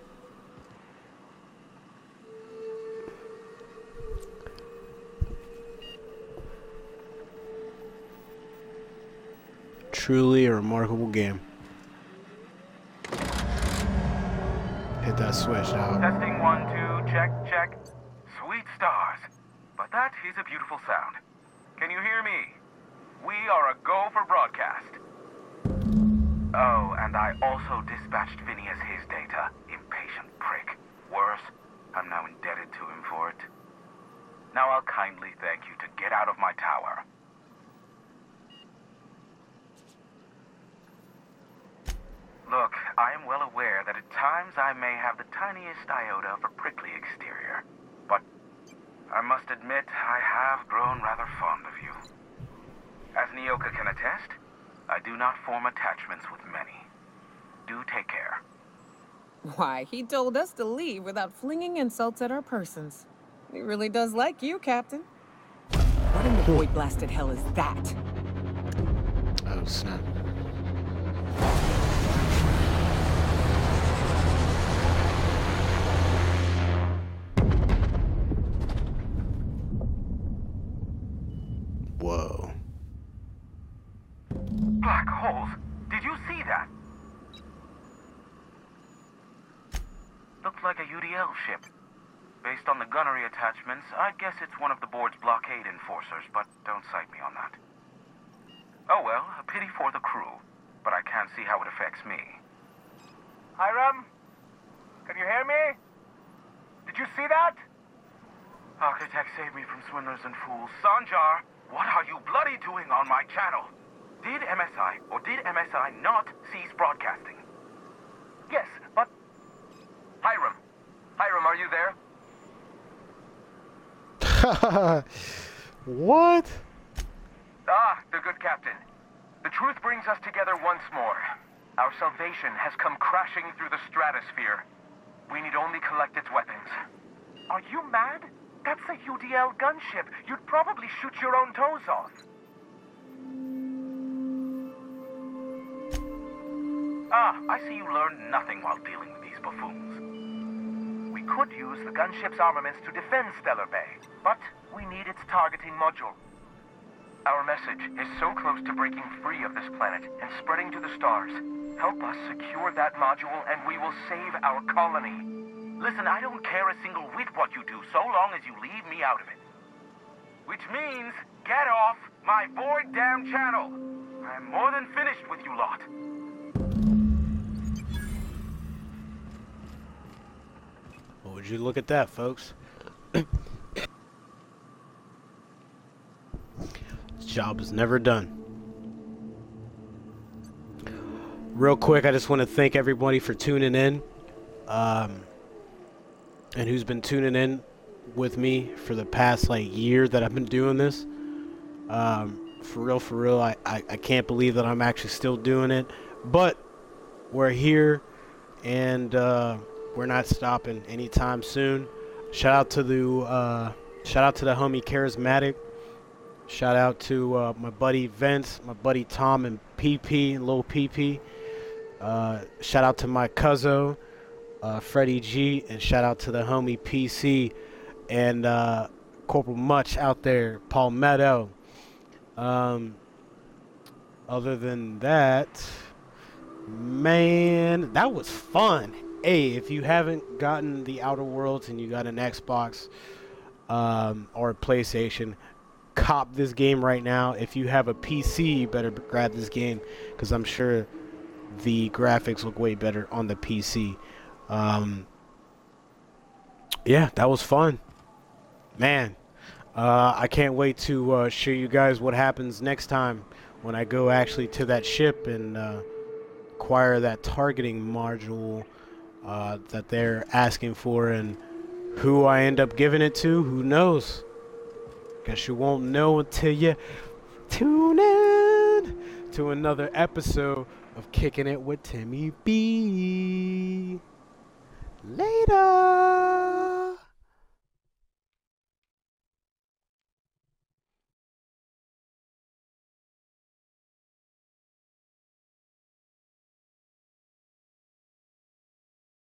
Truly a remarkable game. Hit that switch now. Testing 1, 2, check, check. Sweet stars. But that is a beautiful sound. Can you hear me? We are a go for broadcast. Oh, and I also dispatched Phineas his data. Impatient prick. Worse, I'm now indebted to him for it. Now I'll kindly thank you to get out of my tower. Look, I am well aware that at times I may have the tiniest iota of a prickly exterior, but I must admit I have grown rather fond of you. As Nyoka can attest, I do not form attachments with many. Do take care. Why, he told us to leave without flinging insults at our persons. He really does like you, Captain. What in the boy blasted hell is that? Oh, snap. Whoa. Black holes. Did you see that? Looked like a UDL ship. Based on the gunnery attachments, I guess it's one of the board's blockade enforcers, but don't cite me on that. Oh well, a pity for the crew, but I can't see how it affects me. Hiram? Can you hear me? Did you see that? Architect, save me from swindlers and fools. Sanjar, what are you bloody doing on my channel? Did MSI or did MSI not cease broadcasting? Yes, but... Hiram. Hiram, are you there? What? Ah, the good captain. The truth brings us together once more. Our salvation has come crashing through the stratosphere. We need only collect its weapons. Are you mad? That's a UDL gunship. You'd probably shoot your own toes off. Ah, I see you learned nothing while dealing with these buffoons. We could use the gunship's armaments to defend Stellar Bay, but we need its targeting module. Our message is so close to breaking free of this planet and spreading to the stars. Help us secure that module and we will save our colony. Listen, I don't care a single whit what you do, so long as you leave me out of it. Which means, get off my void damn channel. I'm more than finished with you lot. Well, would you look at that, folks? This job is never done. Real quick, I just want to thank everybody for tuning in. And who's been tuning in with me for the past year that I've been doing this. For real, I can't believe that I'm actually still doing it. But we're here, and we're not stopping anytime soon. Shout out to the homie Charismatic. Shout out to my buddy Vince, my buddy Tom and PP, Lil PP. Shout out to my cousin, Freddie G, and shout out to the homie PC and Corporal Much out there, Palmetto. Other than that, man, that was fun. Hey, if you haven't gotten the Outer Worlds and you got an Xbox or a PlayStation, cop this game right now. If you have a PC, you better grab this game because I'm sure the graphics look way better on the PC. Yeah, that was fun, man. I can't wait to show you guys what happens next time when I go actually to that ship and acquire that targeting module that they're asking for, and who I end up giving it to, who knows? Guess you won't know until you tune in to another episode of Kicking It with Timmy B.